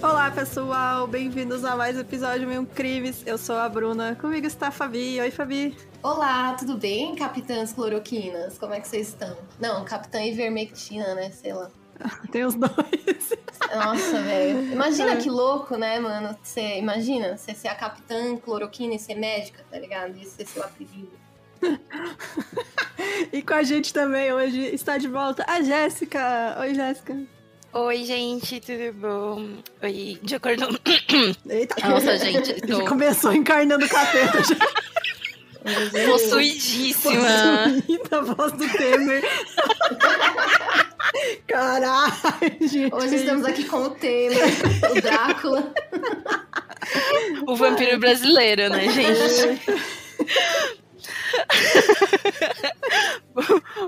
Olá, pessoal! Bem-vindos a mais um episódio do Mil Crimes. Eu sou a Bruna. Comigo está a Fabi. Oi, Fabi. Olá, tudo bem, capitãs cloroquinas? Como é que vocês estão? Não, capitã ivermectina, né? Sei lá. Tem os dois. Nossa, velho. Imagina que louco, né, mano? Imagina você ser a capitã cloroquina e ser médica, tá ligado? Isso ser seu apelido. E com a gente também hoje está de volta a Jéssica. Oi, Jéssica. Oi, gente, tudo bom? Oi, de acordo... Eita. Nossa, gente, estou... Começou encarnando o capeta já. Possuidíssima. Possuída, a voz do Temer. Caralho, gente. Hoje estamos aqui com o Temer, o Drácula. O vampiro brasileiro, né, gente?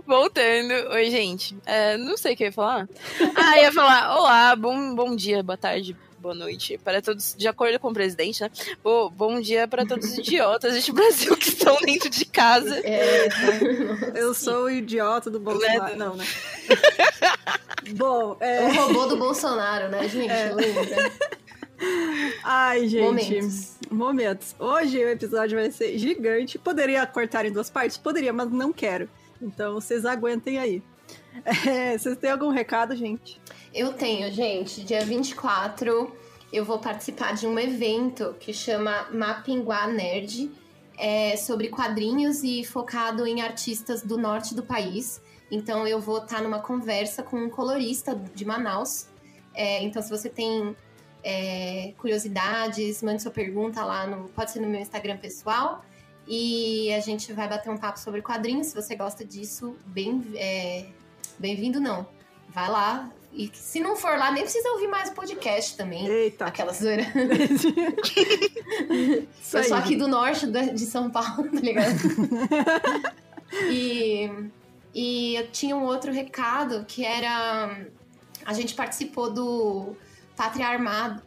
Voltando. Oi, gente. Não sei o que eu ia falar. Eu ia falar, olá, bom dia, boa tarde, boa noite para todos, de acordo com o presidente, né? Bom dia para todos os idiotas deste Brasil que estão dentro de casa. Eu sou o idiota do Bolsonaro. Não, né? Bom, O robô do Bolsonaro, né, gente? Lembra? Ai, gente. Momentos. Hoje o episódio vai ser gigante. Poderia cortar em 2 partes? Poderia, mas não quero. Então vocês aguentem aí. Vocês têm algum recado, gente? Eu tenho, gente. Dia 24 eu vou participar de um evento que chama Mapinguá Nerd. Sobre quadrinhos e focado em artistas do norte do país. Então eu vou estar numa conversa com um colorista de Manaus. Então se você tem curiosidades, mande sua pergunta lá, pode ser no meu Instagram pessoal. E a gente vai bater um papo sobre quadrinhos. Se você gosta disso, bem-vindo não. Vai lá. E se não for lá, nem precisa ouvir mais o podcast também. Eita. Aquela zoeira. Eu sou aqui do norte de São Paulo, tá ligado? E eu tinha um outro recado que era... A gente participou do Pátria Armada.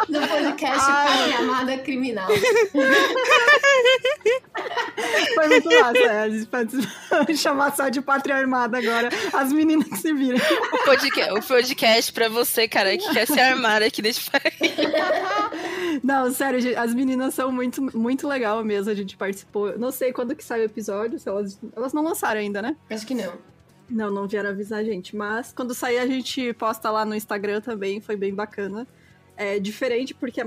Do podcast Pátria Armada Criminal. Foi muito massa, a gente pode chamar só de Pátria Armada agora. As meninas que se viram. O podcast pra você, cara, que quer se armar aqui nesse país. Não, sério, gente, as meninas são muito, muito legal mesmo, a gente participou. Não sei quando que sai o episódio, se elas não lançaram ainda, né? Acho que não. Não vieram avisar a gente, mas quando sair a gente posta lá no Instagram também, foi bem bacana. É diferente porque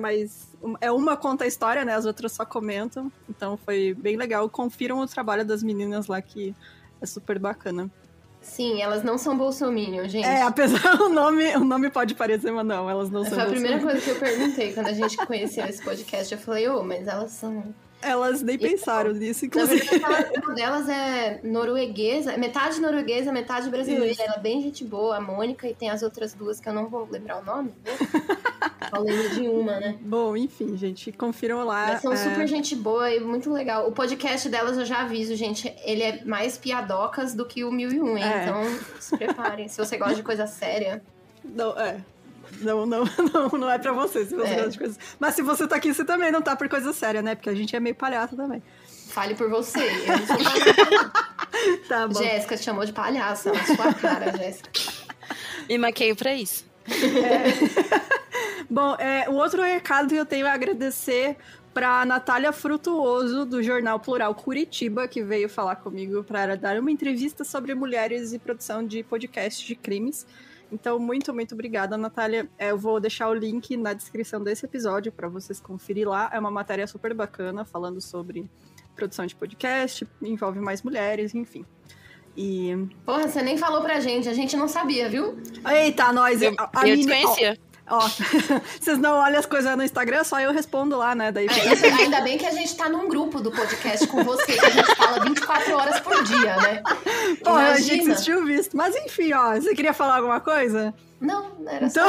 uma conta a história, né? As outras só comentam, então foi bem legal. Confiram o trabalho das meninas lá, que é super bacana. Sim, elas não são bolsominion, gente. Apesar o nome pode parecer, mas não, elas não são bolsominion. Foi a primeira coisa que eu perguntei quando a gente conheceu esse podcast. Eu falei, mas elas são... Elas nem pensaram nisso, inclusive. Na verdade, uma delas é norueguesa, metade norueguesa, metade brasileira. Isso. Ela é bem gente boa, a Mônica, e tem as outras duas que eu não vou lembrar o nome, né? Falando de uma, né? Bom, enfim, gente, confiram lá. Mas são super gente boa e muito legal. O podcast delas eu já aviso, gente, ele é mais piadocas do que o 1001, hein? Então se preparem. Se você gosta de coisa séria... Não é pra você, se você gosta de coisas... Mas se você tá aqui, você também não tá por coisa séria, né? Porque a gente é meio palhaço também. Fale por você. Eu não sou palhaça. Tá bom. Jéssica te chamou de palhaça na sua cara, Jéssica. Me maqueio pra isso. Bom, o outro recado que eu tenho é agradecer pra Natália Frutuoso, do Jornal Plural Curitiba, que veio falar comigo para dar uma entrevista sobre mulheres e produção de podcast de crimes. Então, muito, muito obrigada, Natália. Eu vou deixar o link na descrição desse episódio para vocês conferir lá. É uma matéria super bacana, falando sobre produção de podcast, envolve mais mulheres, enfim. Porra, você nem falou pra gente, a gente não sabia, viu? Eita, nós... Eu desconhecia. Vocês não olham as coisas no Instagram, só eu respondo lá, né? Daí ainda bem que a gente tá num grupo do podcast com você, que a gente fala 24 horas por dia, né? Porra, a gente assistiu visto. Mas enfim, você queria falar alguma coisa? Não, era só...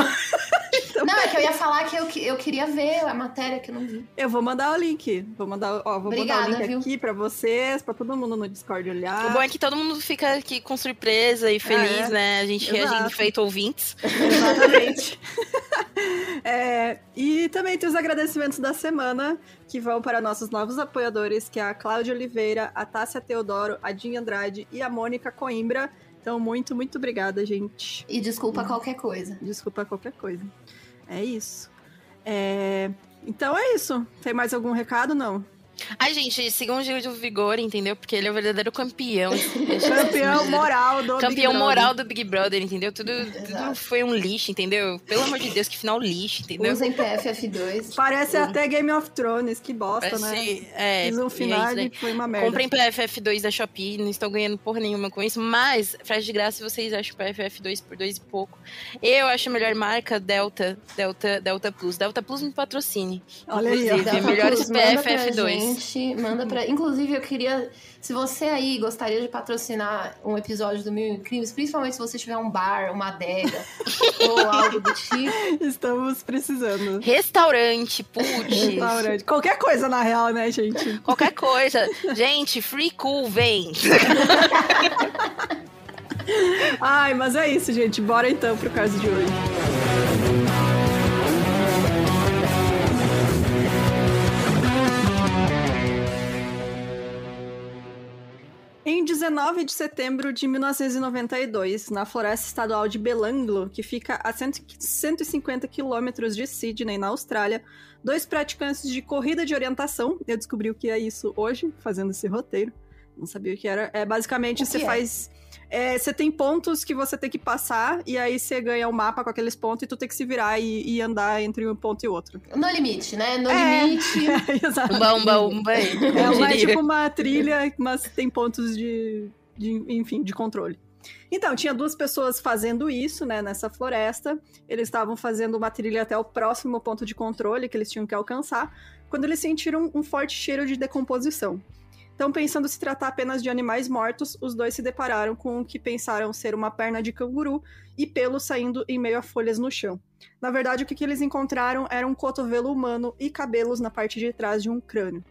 Não, é que eu ia falar que eu queria ver a matéria que eu não vi. Eu vou mandar o link. Vou botar o link aqui pra vocês, pra todo mundo no Discord olhar. O bom é que todo mundo fica aqui com surpresa e feliz, né? A gente reagindo feito ouvintes. Exatamente. E também tem os agradecimentos da semana, que vão para nossos novos apoiadores, que é a Cláudia Oliveira, a Tássia Teodoro, a Dinha Andrade e a Mônica Coimbra. Então, muito, muito obrigada, gente. E desculpa qualquer coisa. Desculpa qualquer coisa. É isso. Então é isso. Tem mais algum recado? Não. Ai, gente, sigam o Gil do Vigor, entendeu? Porque ele é o verdadeiro campeão. Campeão moral do Campeão Big moral Brother. do Big Brother, entendeu? Tudo foi um lixo, entendeu? Pelo amor de Deus, que final lixo, entendeu? Usem PFF2. Parece até Game of Thrones, que bosta, né? Fiz um final e foi uma merda. Comprem PFF2 da Shopee, não estão ganhando porra nenhuma com isso, mas, frete de graça, se vocês acham PFF2 por 2 e pouco. Eu acho a melhor marca Delta Plus. Delta Plus me patrocine. Olha aí, inclusive, melhores PFF2. Manda pra... Inclusive, eu queria... Se você aí gostaria de patrocinar um episódio do Mil Crimes, principalmente se você tiver um bar, uma adega ou algo do tipo... Estamos precisando. Restaurante, putz. Restaurante. Qualquer coisa, na real, né, gente? Qualquer coisa. Gente, Free Cool, vem. Ai, mas é isso, gente. Bora então pro caso de hoje. Em 19 de setembro de 1992, na floresta estadual de Belanglo, que fica a 150 quilômetros de Sydney, na Austrália, 2 praticantes de corrida de orientação, eu descobri o que é isso hoje, fazendo esse roteiro, não sabia o que era, basicamente você faz... você tem pontos que você tem que passar, e aí você ganha um mapa com aqueles pontos, e tu tem que se virar e andar entre um ponto e outro. No limite, né? No limite. Exato. Umba. É tipo uma trilha, mas tem pontos enfim, de controle. Então, tinha 2 pessoas fazendo isso, né, nessa floresta. Eles estavam fazendo uma trilha até o próximo ponto de controle que eles tinham que alcançar, quando eles sentiram um forte cheiro de decomposição. Então, pensando se tratar apenas de animais mortos, os 2 se depararam com o que pensaram ser uma perna de canguru e pelo saindo em meio a folhas no chão. Na verdade, o que eles encontraram era um cotovelo humano e cabelos na parte de trás de um crânio.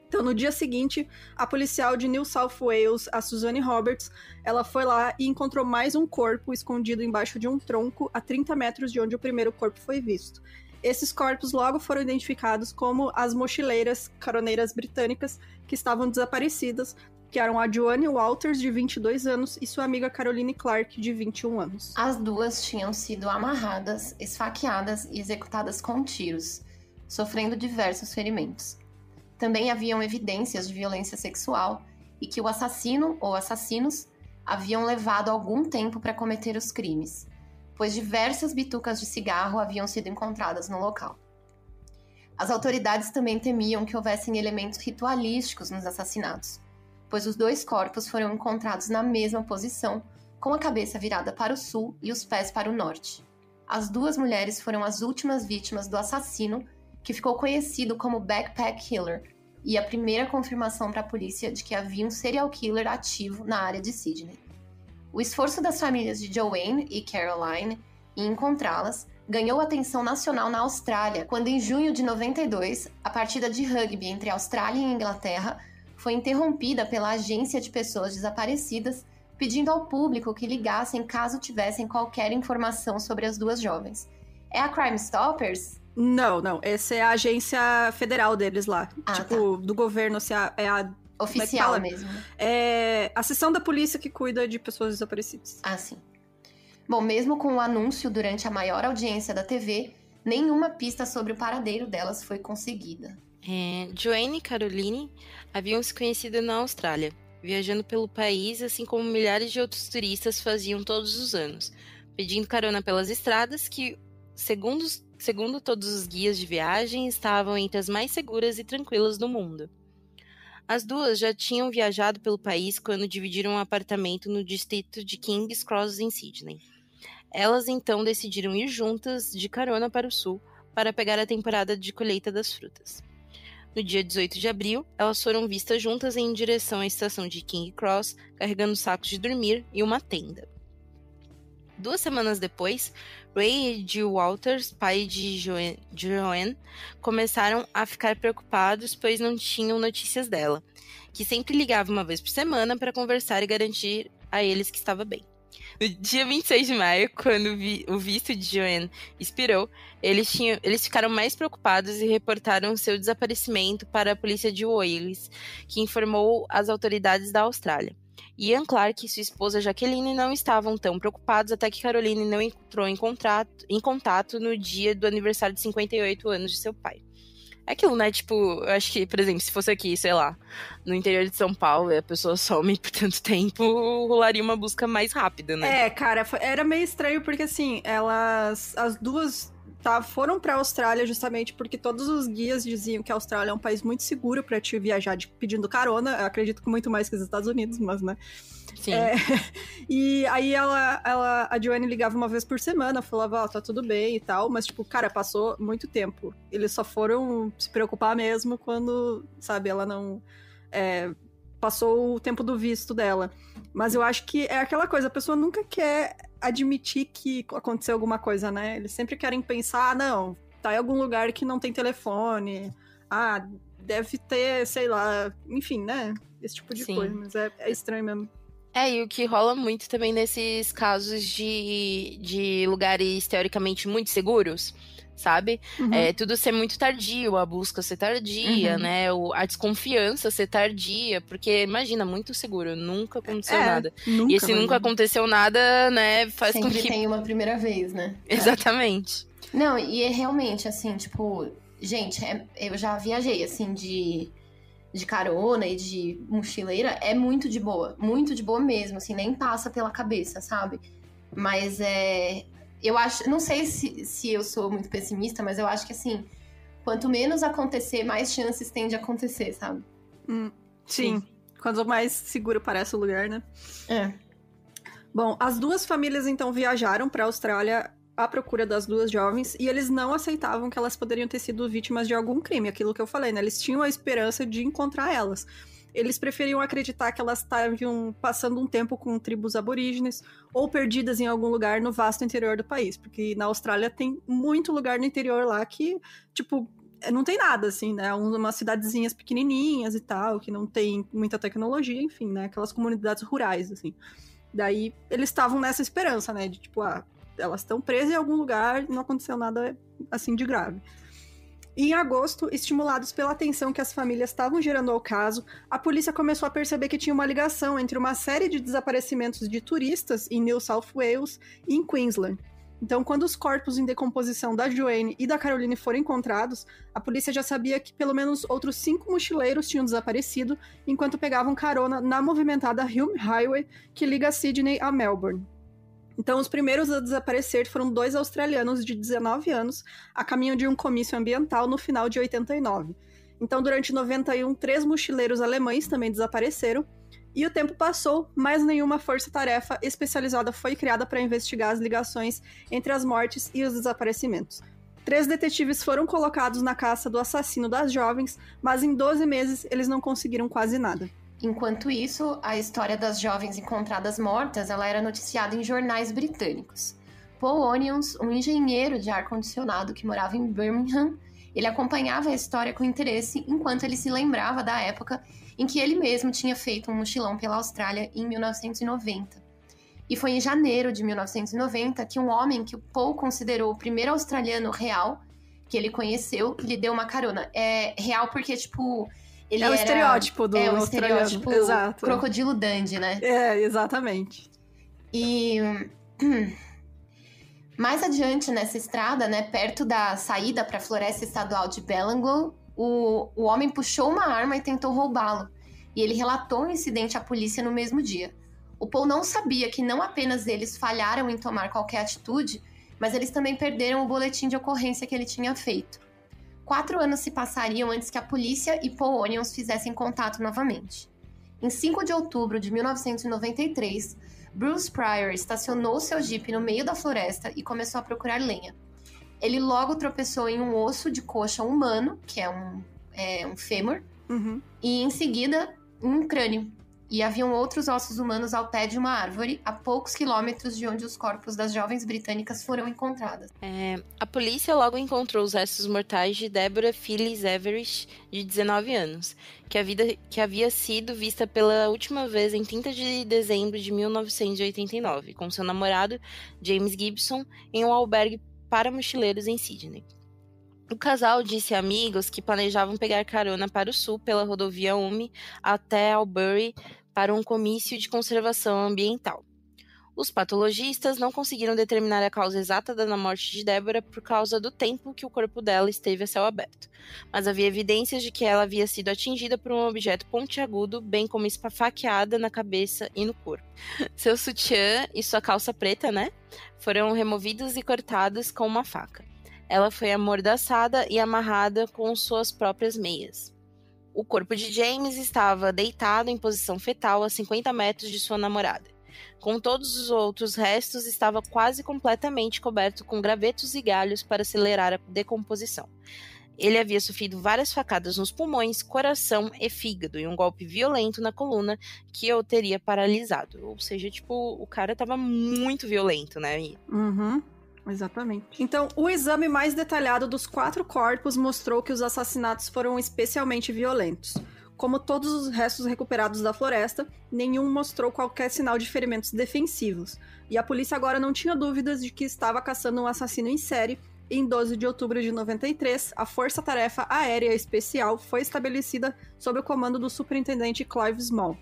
Então, no dia seguinte, a policial de New South Wales, a Suzanne Roberts, ela foi lá e encontrou mais um corpo escondido embaixo de um tronco a 30 metros de onde o primeiro corpo foi visto. Esses corpos logo foram identificados como as mochileiras caroneiras britânicas que estavam desaparecidas, que eram a Joanne Walters, de 22 anos, e sua amiga Caroline Clark, de 21 anos. As 2 tinham sido amarradas, esfaqueadas e executadas com tiros, sofrendo diversos ferimentos. Também haviam evidências de violência sexual e que o assassino ou assassinos haviam levado algum tempo para cometer os crimes, pois diversas bitucas de cigarro haviam sido encontradas no local. As autoridades também temiam que houvessem elementos ritualísticos nos assassinatos, pois os 2 corpos foram encontrados na mesma posição, com a cabeça virada para o sul e os pés para o norte. As 2 mulheres foram as últimas vítimas do assassino, que ficou conhecido como Backpack Killer, e a primeira confirmação para a polícia de que havia um serial killer ativo na área de Sydney. O esforço das famílias de Joanne e Caroline em encontrá-las ganhou atenção nacional na Austrália, quando em junho de 92, a partida de rugby entre Austrália e Inglaterra foi interrompida pela Agência de Pessoas Desaparecidas, pedindo ao público que ligassem caso tivessem qualquer informação sobre as 2 jovens. É a Crime Stoppers? Não. Essa é a agência federal deles lá. Do governo, assim, é a... Oficial mesmo. É a seção da polícia que cuida de pessoas desaparecidas. Ah, sim. Bom, mesmo com o anúncio durante a maior audiência da TV, nenhuma pista sobre o paradeiro delas foi conseguida. Joanne e Caroline haviam se conhecido na Austrália, viajando pelo país, assim como milhares de outros turistas faziam todos os anos, pedindo carona pelas estradas que, segundo todos os guias de viagem, estavam entre as mais seguras e tranquilas do mundo. As 2 já tinham viajado pelo país quando dividiram um apartamento no distrito de King's Cross, em Sydney. Elas então decidiram ir juntas de carona para o sul para pegar a temporada de colheita das frutas. No dia 18 de abril, elas foram vistas juntas em direção à estação de King's Cross, carregando sacos de dormir e uma tenda. 2 semanas depois, Ray e Jill Walters, pai de Joanne, começaram a ficar preocupados, pois não tinham notícias dela, que sempre ligava uma vez por semana para conversar e garantir a eles que estava bem. No dia 26 de maio, quando o visto de Joanne expirou, eles ficaram mais preocupados e reportaram seu desaparecimento para a polícia de Wales, que informou as autoridades da Austrália. Ian Clark e sua esposa Jacqueline não estavam tão preocupados até que Caroline não entrou em contato no dia do aniversário de 58 anos de seu pai. É aquilo, né? Tipo, eu acho que, por exemplo, se fosse aqui, sei lá, no interior de São Paulo e a pessoa some por tanto tempo, rolaria uma busca mais rápida, né? Cara, era meio estranho porque, assim, as duas foram pra Austrália justamente porque todos os guias diziam que a Austrália é um país muito seguro pra te viajar pedindo carona. Eu acredito que muito mais que os Estados Unidos, mas, né? Sim. E aí a Joanne ligava uma vez por semana, falava, tá tudo bem e tal, mas, tipo, cara, passou muito tempo. Eles só foram se preocupar mesmo quando, sabe, ela não... passou o tempo do visto dela. Mas eu acho que é aquela coisa, a pessoa nunca quer admitir que aconteceu alguma coisa, né? Eles sempre querem pensar, não, tá em algum lugar que não tem telefone, deve ter, sei lá, enfim, né? Esse tipo de coisa, mas é estranho mesmo. E o que rola muito também nesses casos de lugares teoricamente muito seguros, sabe? Uhum. Tudo ser muito tardio, a busca ser tardia, né? A desconfiança ser tardia, porque imagina, muito seguro, nunca aconteceu nada. Nunca, e esse nunca aconteceu nada, né, faz sempre com que... tem uma primeira vez, né? Exatamente. Não, e é realmente, assim, tipo... Gente, eu já viajei, assim, de carona e de mochileira, é muito de boa mesmo, assim, nem passa pela cabeça, sabe? Mas eu acho, não sei se eu sou muito pessimista, mas eu acho que, assim, quanto menos acontecer, mais chances tem de acontecer, sabe? Sim. Quanto mais seguro parece o lugar, né? Bom, as duas famílias, então, viajaram pra Austrália à procura das duas jovens, e eles não aceitavam que elas poderiam ter sido vítimas de algum crime, aquilo que eu falei, né? Eles tinham a esperança de encontrar elas. Eles preferiam acreditar que elas estavam passando um tempo com tribos aborígenes ou perdidas em algum lugar no vasto interior do país, porque na Austrália tem muito lugar no interior lá que, tipo, não tem nada, assim, né? Umas cidadezinhas pequenininhas e tal, que não tem muita tecnologia, enfim, né? Aquelas comunidades rurais, assim. Daí, eles estavam nessa esperança, né? De, tipo, elas estão presas em algum lugar e não aconteceu nada, assim, de grave. E em agosto, estimulados pela atenção que as famílias estavam gerando ao caso, a polícia começou a perceber que tinha uma ligação entre uma série de desaparecimentos de turistas em New South Wales e em Queensland. Então, quando os corpos em decomposição da Joanne e da Caroline foram encontrados, a polícia já sabia que pelo menos outros 5 mochileiros tinham desaparecido enquanto pegavam carona na movimentada Hume Highway, que liga Sydney a Melbourne. Então, os primeiros a desaparecer foram 2 australianos de 19 anos, a caminho de um comício ambiental no final de 89. Então, durante 91, 3 mochileiros alemães também desapareceram, e o tempo passou, mas nenhuma força-tarefa especializada foi criada para investigar as ligações entre as mortes e os desaparecimentos. 3 detetives foram colocados na caça do assassino das jovens, mas em 12 meses eles não conseguiram quase nada. Enquanto isso, a história das jovens encontradas mortas, ela era noticiada em jornais britânicos. Paul Onions, um engenheiro de ar-condicionado que morava em Birmingham, ele acompanhava a história com interesse enquanto ele se lembrava da época em que ele mesmo tinha feito um mochilão pela Austrália em 1990. E foi em janeiro de 1990 que um homem que o Paul considerou o primeiro australiano real que ele conheceu, lhe deu uma carona. É real porque, tipo... Ele o estereótipo do australiano. Estereótipo, exato. Crocodilo Dundee, né? Exatamente. E mais adiante nessa estrada, né, perto da saída para a floresta estadual de Belanglo, o homem puxou uma arma e tentou roubá-lo. E ele relatou o incidente à polícia no mesmo dia. O Paul não sabia que não apenas eles falharam em tomar qualquer atitude, mas eles também perderam o boletim de ocorrência que ele tinha feito. 4 anos se passariam antes que a polícia e Paul Onions fizessem contato novamente. Em 5 de outubro de 1993, Bruce Pryor estacionou seu jipe no meio da floresta e começou a procurar lenha. Ele logo tropeçou em um osso de coxa humano, que é um fêmur, e em seguida um crânio. E haviam outros ossos humanos ao pé de uma árvore, a poucos quilômetros de onde os corpos das jovens britânicas foram encontrados. A polícia logo encontrou os restos mortais de Deborah Phyllis Everett, de 19 anos, que havia sido vista pela última vez em 30 de dezembro de 1989, com seu namorado, James Gibson, em um albergue para mochileiros em Sydney. O casal disse a amigos que planejavam pegar carona para o sul pela rodovia Hume até Albury para um comício de conservação ambiental. Os patologistas não conseguiram determinar a causa exata da morte de Deborah por causa do tempo que o corpo dela esteve a céu aberto, mas havia evidências de que ela havia sido atingida por um objeto pontiagudo, bem como esfaqueada na cabeça e no corpo. Seu sutiã e sua calça preta, foram removidos e cortados com uma faca. Ela foi amordaçada e amarrada com suas próprias meias. O corpo de James estava deitado em posição fetal a 50 metros de sua namorada. Com todos os outros restos, estava quase completamente coberto com gravetos e galhos para acelerar a decomposição. Ele havia sofrido várias facadas nos pulmões, coração e fígado, e um golpe violento na coluna que o teria paralisado. Ou seja, o cara estava muito violento, né? Uhum. Exatamente. Então, o exame mais detalhado dos 4 corpos mostrou que os assassinatos foram especialmente violentos. Como todos os restos recuperados da floresta, nenhum mostrou qualquer sinal de ferimentos defensivos. E a polícia agora não tinha dúvidas de que estava caçando um assassino em série. E em 12 de outubro de 93, a Força Tarefa Aérea Especial foi estabelecida sob o comando do superintendente Clive Small.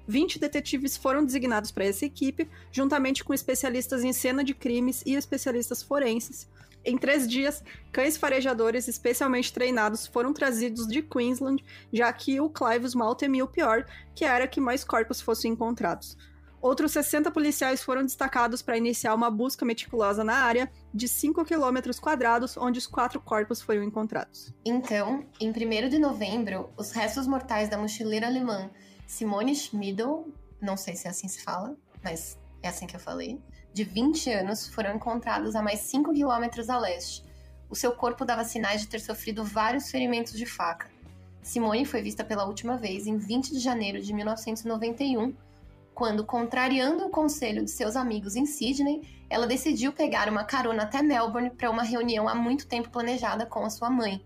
20 detetives foram designados para essa equipe, juntamente com especialistas em cena de crimes e especialistas forenses. Em 3 dias, cães farejadores especialmente treinados foram trazidos de Queensland, já que o Clive Small temia o pior, que era que mais corpos fossem encontrados. Outros 60 policiais foram destacados para iniciar uma busca meticulosa na área de 5 km², onde os 4 corpos foram encontrados. Então, em 1º de novembro, os restos mortais da mochileira alemã Simone Schmidl, não sei se é assim se fala, mas é assim que eu falei, de 20 anos, foram encontrados a mais 5 quilômetros a leste. O seu corpo dava sinais de ter sofrido vários ferimentos de faca. Simone foi vista pela última vez em 20 de janeiro de 1991, quando, contrariando o conselho de seus amigos em Sydney, ela decidiu pegar uma carona até Melbourne para uma reunião há muito tempo planejada com a sua mãe.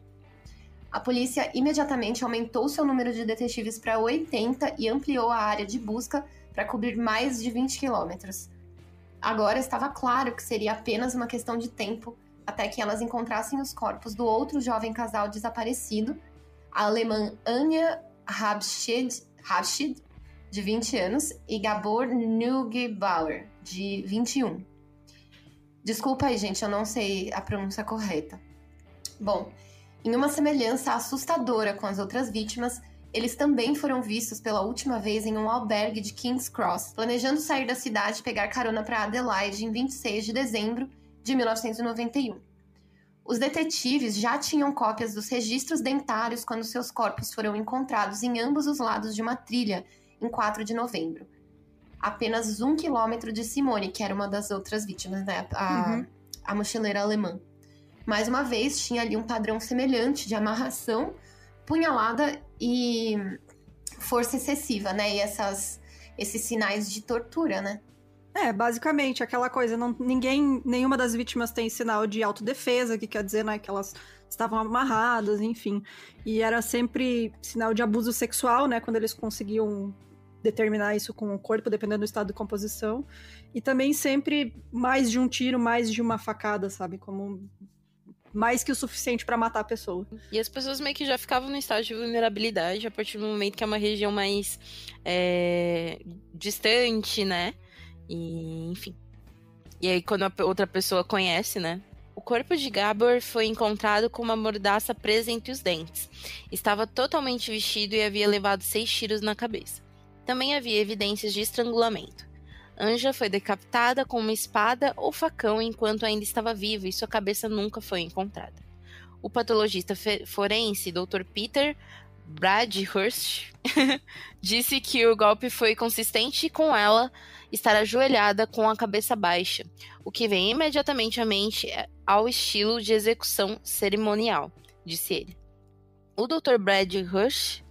A polícia imediatamente aumentou seu número de detetives para 80 e ampliou a área de busca para cobrir mais de 20 quilômetros. Agora estava claro que seria apenas uma questão de tempo até que elas encontrassem os corpos do outro jovem casal desaparecido, a alemã Anja Habschied, de 20 anos, e Gabor Neugebauer, de 21. Desculpa aí, gente, eu não sei a pronúncia correta. Bom, em uma semelhança assustadora com as outras vítimas, eles também foram vistos pela última vez em um albergue de King's Cross, planejando sair da cidade e pegar carona para Adelaide em 26 de dezembro de 1991. Os detetives já tinham cópias dos registros dentários quando seus corpos foram encontrados em ambos os lados de uma trilha em 4 de novembro. Apenas 1 quilômetro de Simone, que era uma das outras vítimas, né? A mochileira alemã. Mais uma vez, tinha ali um padrão semelhante de amarração, punhalada e força excessiva, né? E esses sinais de tortura, né? Basicamente, aquela coisa, nenhuma das vítimas tem sinal de autodefesa, que quer dizer, né, que elas estavam amarradas, enfim. E era sempre sinal de abuso sexual, né, quando eles conseguiam determinar isso com o corpo, dependendo do estado de composição. E também sempre mais de um tiro, mais de uma facada, sabe? Como mais que o suficiente pra matar a pessoa. E as pessoas meio que já ficavam no estágio de vulnerabilidade a partir do momento que é uma região mais distante, né? E, enfim. E aí, quando a outra pessoa conhece, né? O corpo de Gabor foi encontrado com uma mordaça presa entre os dentes. Estava totalmente vestido e havia levado 6 tiros na cabeça. Também havia evidências de estrangulamento. Anja foi decapitada com uma espada ou facão enquanto ainda estava viva e sua cabeça nunca foi encontrada. O patologista forense, Dr. Peter Bradhurst, disse que o golpe foi consistente com ela estar ajoelhada com a cabeça baixa, o que vem imediatamente à mente ao estilo de execução cerimonial, disse ele. O Dr. Bradhurst,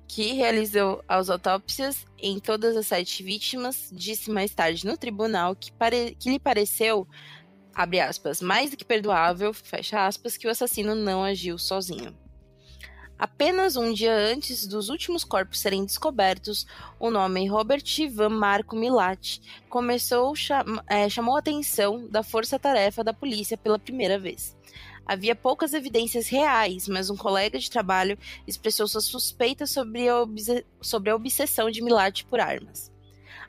que realizou as autópsias em todas as 7 vítimas, disse mais tarde no tribunal que lhe pareceu, abre aspas, mais do que perdoável, fecha aspas, que o assassino não agiu sozinho. Apenas um dia antes dos últimos corpos serem descobertos, o nome Robert Van Marco Milat chamou a atenção da força-tarefa da polícia pela primeira vez. Havia poucas evidências reais, mas um colega de trabalho expressou sua suspeita sobre a obsessão de Milat por armas.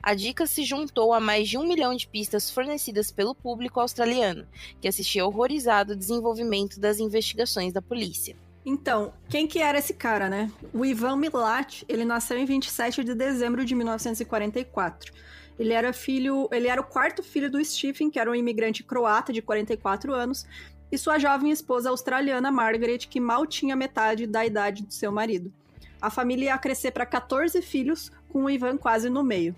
A dica se juntou a mais de 1 milhão de pistas fornecidas pelo público australiano, que assistia horrorizado ao desenvolvimento das investigações da polícia. Então, quem que era esse cara, né? O Ivan Milat, ele nasceu em 27 de dezembro de 1944. Ele era o quarto filho do Stephen, que era um imigrante croata de 44 anos, e sua jovem esposa australiana, Margaret, que mal tinha metade da idade do seu marido. A família ia crescer para 14 filhos, com o Ivan quase no meio.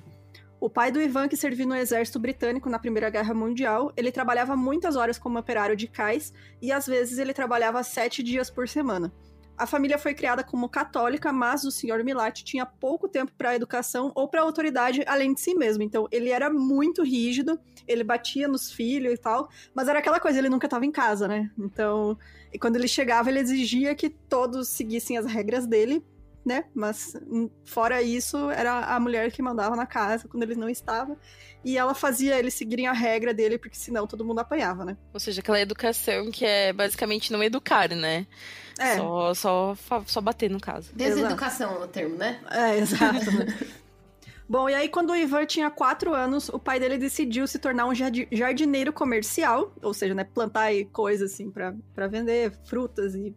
O pai do Ivan, que serviu no exército britânico na Primeira Guerra Mundial, ele trabalhava muitas horas como operário de cais e às vezes ele trabalhava 7 dias por semana. A família foi criada como católica, mas o Sr. Milat tinha pouco tempo para a educação ou para a autoridade além de si mesmo. Então ele era muito rígido, ele batia nos filhos e tal, mas era aquela coisa, ele nunca estava em casa, né? Então, e quando ele chegava, ele exigia que todos seguissem as regras dele, né? Mas fora isso, era a mulher que mandava na casa quando ele não estava. E ela fazia eles seguirem a regra dele, porque senão todo mundo apanhava, né? Ou seja, aquela educação que é basicamente não educar, né? É. Só bater, no caso. Deseducação é o termo, né? É, exato. Bom, e aí quando o Ivan tinha 4 anos, o pai dele decidiu se tornar um jardineiro comercial, ou seja, né, plantar coisas assim pra vender, frutas e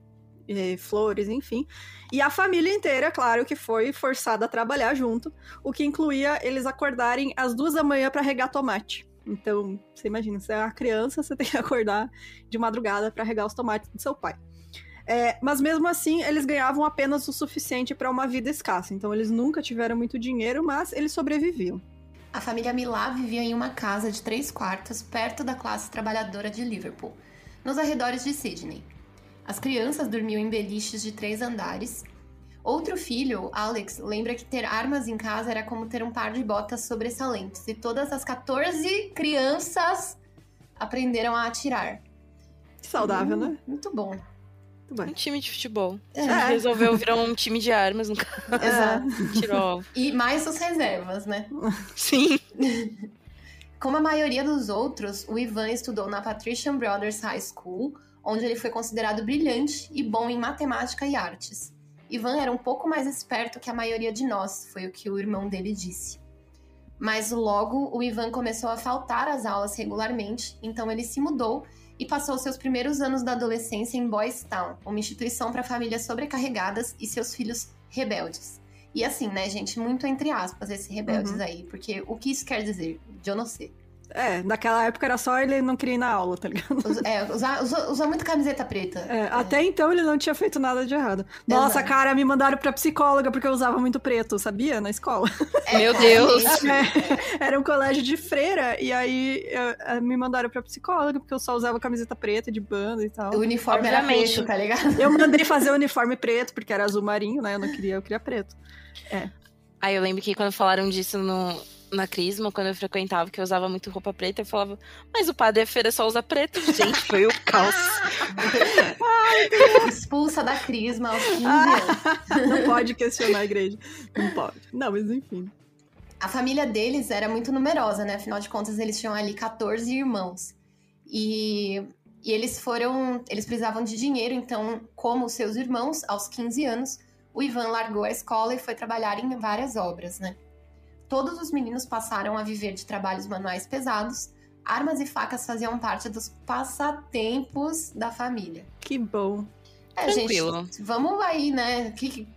flores, enfim. E a família inteira, claro, que foi forçada a trabalhar junto, o que incluía eles acordarem às 2 da manhã para regar tomate. Então, você imagina, você é uma criança, você tem que acordar de madrugada para regar os tomates do seu pai. Mas mesmo assim, eles ganhavam apenas o suficiente para uma vida escassa. Então, eles nunca tiveram muito dinheiro, mas eles sobreviviam. A família Milat vivia em uma casa de 3 quartos perto da classe trabalhadora de Liverpool, nos arredores de Sydney. As crianças dormiam em beliches de 3 andares. Outro filho, Alex, lembra que ter armas em casa era como ter um par de botas sobressalentes. E todas as 14 crianças aprenderam a atirar. Que saudável, né? Muito bom. Muito bem. Um time de futebol. Resolveu virar um time de armas, no caso. Exato. Tirou. E mais os reservas, né? Sim. Como a maioria dos outros, o Ivan estudou na Patrician Brothers High School, onde ele foi considerado brilhante e bom em matemática e artes. Ivan era um pouco mais esperto que a maioria de nós, foi o que o irmão dele disse. Mas logo, o Ivan começou a faltar às aulas regularmente, então ele se mudou e passou seus primeiros anos da adolescência em Boys Town, uma instituição para famílias sobrecarregadas e seus filhos rebeldes. E assim, né, gente, muito entre aspas esse rebeldes aí, porque o que isso quer dizer? Eu não sei. Naquela época era só ele não queria ir na aula, tá ligado? Usa muito camiseta preta. Até então ele não tinha feito nada de errado. Nossa, Exato. cara, me mandaram pra psicóloga porque eu usava muito preto, sabia? Na escola. Meu Deus. Era um colégio de freira, e aí me mandaram pra psicóloga porque eu só usava camiseta preta de banda e tal. O uniforme Obviamente. era preto, tá ligado? Eu mandei fazer o uniforme preto, porque era azul marinho, né? Eu queria preto. Aí eu lembro que quando falaram disso na Crisma, quando eu frequentava, que eu usava muito roupa preta, eu falava, mas o padre da feira só usa preto. Gente, foi o caos. Expulsa da Crisma aos 15 anos. Não pode questionar a igreja. Não pode. Não, mas enfim. A família deles era muito numerosa, né? Afinal de contas, eles tinham ali 14 irmãos. E eles precisavam de dinheiro, então, como seus irmãos, aos 15 anos, o Ivan largou a escola e foi trabalhar em várias obras, né? Todos os meninos passaram a viver de trabalhos manuais pesados. Armas e facas faziam parte dos passatempos da família. Que bom. Tranquilo. Gente, vamos aí, né? O que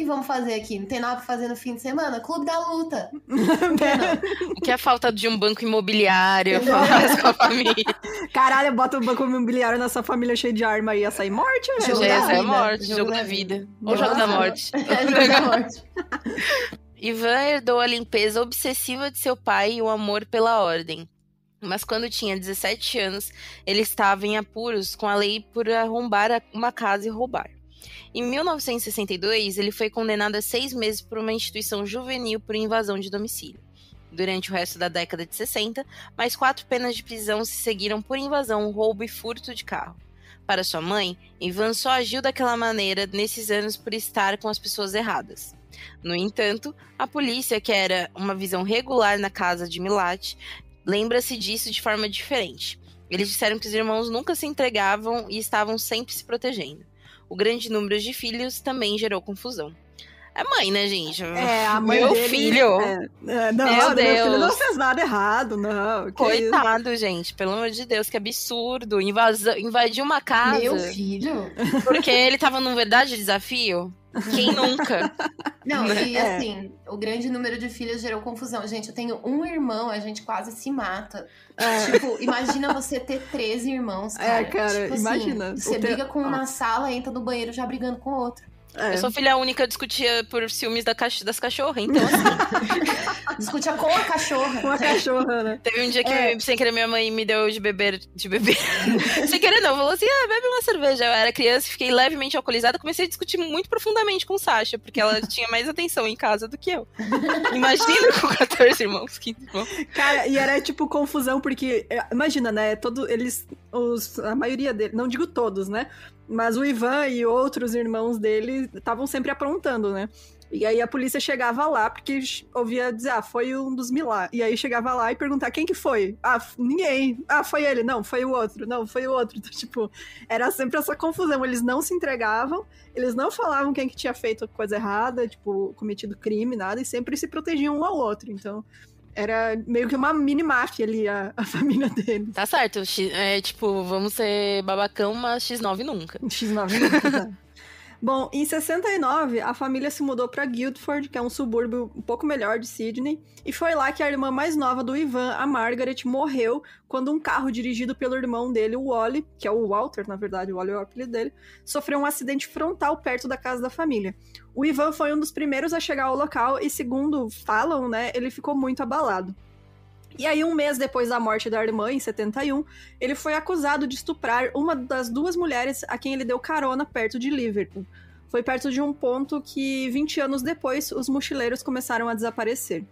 vamos fazer aqui? Não tem nada pra fazer no fim de semana? Clube da luta. O que é a falta de um banco imobiliário faz com a família? Caralho, bota um banco imobiliário nessa família cheia de arma e ia sair morte, velho. Jogo da É vida. morte, jogo da vida. Ou jogo da morte. Jogo da morte. Ivan herdou a limpeza obsessiva de seu pai e o amor pela ordem. Mas quando tinha 17 anos, ele estava em apuros com a lei por arrombar uma casa e roubar. Em 1962, ele foi condenado a 6 meses por uma instituição juvenil por invasão de domicílio. Durante o resto da década de 60, mais 4 penas de prisão se seguiram por invasão, roubo e furto de carro. Para sua mãe, Ivan só agiu daquela maneira nesses anos por estar com as pessoas erradas. No entanto, a polícia, que era uma visão regular na casa de Milat, lembra-se disso de forma diferente. Eles disseram que os irmãos nunca se entregavam e estavam sempre se protegendo. O grande número de filhos também gerou confusão. É mãe, né, gente? A mãe meu dele, filho. Não, Meu Deus. Meu filho não fez nada errado, não. Coitado, gente. Pelo amor de Deus, que absurdo. Invadiu uma casa. Meu filho? Porque ele tava num verdade desafio. Quem nunca? Não, e assim, o grande número de filhos gerou confusão. Gente, eu tenho um irmão, a gente quase se mata. Tipo, imagina você ter 13 irmãos, cara. Cara, tipo, imagina. Assim, você briga com um na sala, entra no banheiro já brigando com o outro. Eu sou filha única, eu discutia por ciúmes das cachorras, então assim... Discutia com a cachorra. Com a cachorra, né? Teve um dia que, sem querer, minha mãe me deu de beber. Sem querer não, falou assim, bebe uma cerveja. Eu era criança, fiquei levemente alcoolizada, comecei a discutir muito profundamente com Sasha, porque ela tinha mais atenção em casa do que eu. Imagina com 14 irmãos, 15 irmãos. Cara, e era tipo confusão, porque, imagina, né, a maioria deles, não digo todos, né, mas o Ivan e outros irmãos dele estavam sempre aprontando, né? E aí a polícia chegava lá, porque ouvia dizer, foi um dos milagres. E aí chegava lá e perguntar, quem que foi? Ninguém. Foi ele. Não, foi o outro. Não, foi o outro. Então, tipo, era sempre essa confusão. Eles não se entregavam, eles não falavam quem que tinha feito coisa errada, tipo, cometido crime, nada, e sempre se protegiam um ao outro. Então, era meio que uma mini-máfia ali, a família deles. Tá certo. Tipo, vamos ser babacão, mas X9 nunca. X9 nunca, tá. Bom, em 69, a família se mudou para Guildford, que é um subúrbio um pouco melhor de Sydney, e foi lá que a irmã mais nova do Ivan, a Margaret, morreu quando um carro dirigido pelo irmão dele, o Wally, que é o Walter, na verdade, o Wally é o apelido dele, sofreu um acidente frontal perto da casa da família. O Ivan foi um dos primeiros a chegar ao local e, segundo falam, né, ele ficou muito abalado. E aí, um mês depois da morte da irmã, em 71, ele foi acusado de estuprar uma das duas mulheres a quem ele deu carona perto de Liverpool. Foi perto de um ponto que, 20 anos depois, os mochileiros começaram a desaparecer.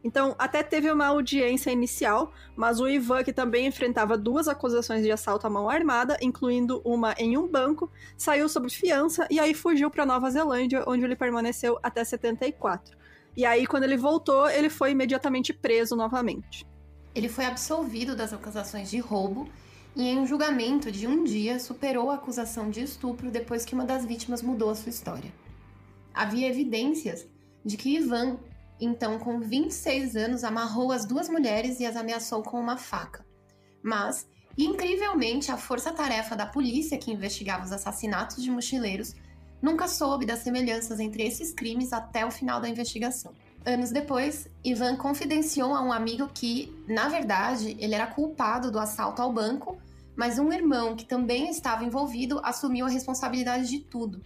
Então, até teve uma audiência inicial, mas o Ivan, que também enfrentava 2 acusações de assalto à mão armada, incluindo uma em um banco, saiu sob fiança e aí fugiu para Nova Zelândia, onde ele permaneceu até 74. E aí, quando ele voltou, ele foi imediatamente preso novamente. Ele foi absolvido das acusações de roubo e, em um julgamento de um dia, superou a acusação de estupro depois que uma das vítimas mudou a sua história. Havia evidências de que Ivan, então com 26 anos, amarrou as 2 mulheres e as ameaçou com uma faca. Mas, incrivelmente, a força-tarefa da polícia que investigava os assassinatos de mochileiros nunca soube das semelhanças entre esses crimes até o final da investigação. Anos depois, Ivan confidenciou a um amigo que, na verdade, ele era culpado do assalto ao banco, mas um irmão que também estava envolvido assumiu a responsabilidade de tudo.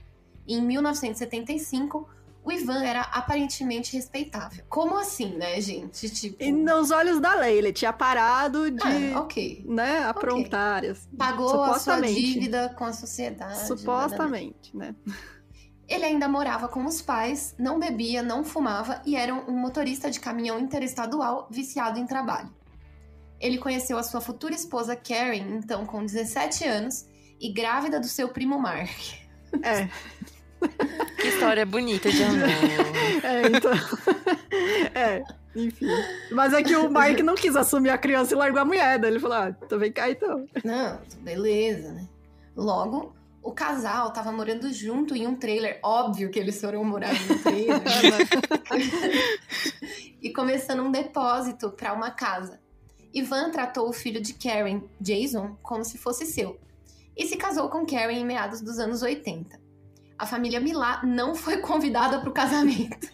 E, em 1975, o Ivan era aparentemente respeitável. Como assim, né, gente? Tipo... E nos olhos da lei, ele tinha parado de ok. né, aprontar. Assim, pagou a sua dívida com a sociedade. Supostamente, né? Ele ainda morava com os pais, não bebia, não fumava e era um motorista de caminhão interestadual viciado em trabalho. Ele conheceu a sua futura esposa Karen, então com 17 anos, e grávida do seu primo Mark. Que história bonita de amor. Então... enfim. Mas é que o Mark não quis assumir a criança e largou a mulher. Daí ele falou, então vem cá então. Não, beleza, né? Logo... O casal tava morando junto em um trailer. Óbvio que eles foram morar em um trailer. E começando um depósito para uma casa. Ivan tratou o filho de Karen, Jason, como se fosse seu. E se casou com Karen em meados dos anos 80. A família Milá não foi convidada para o casamento.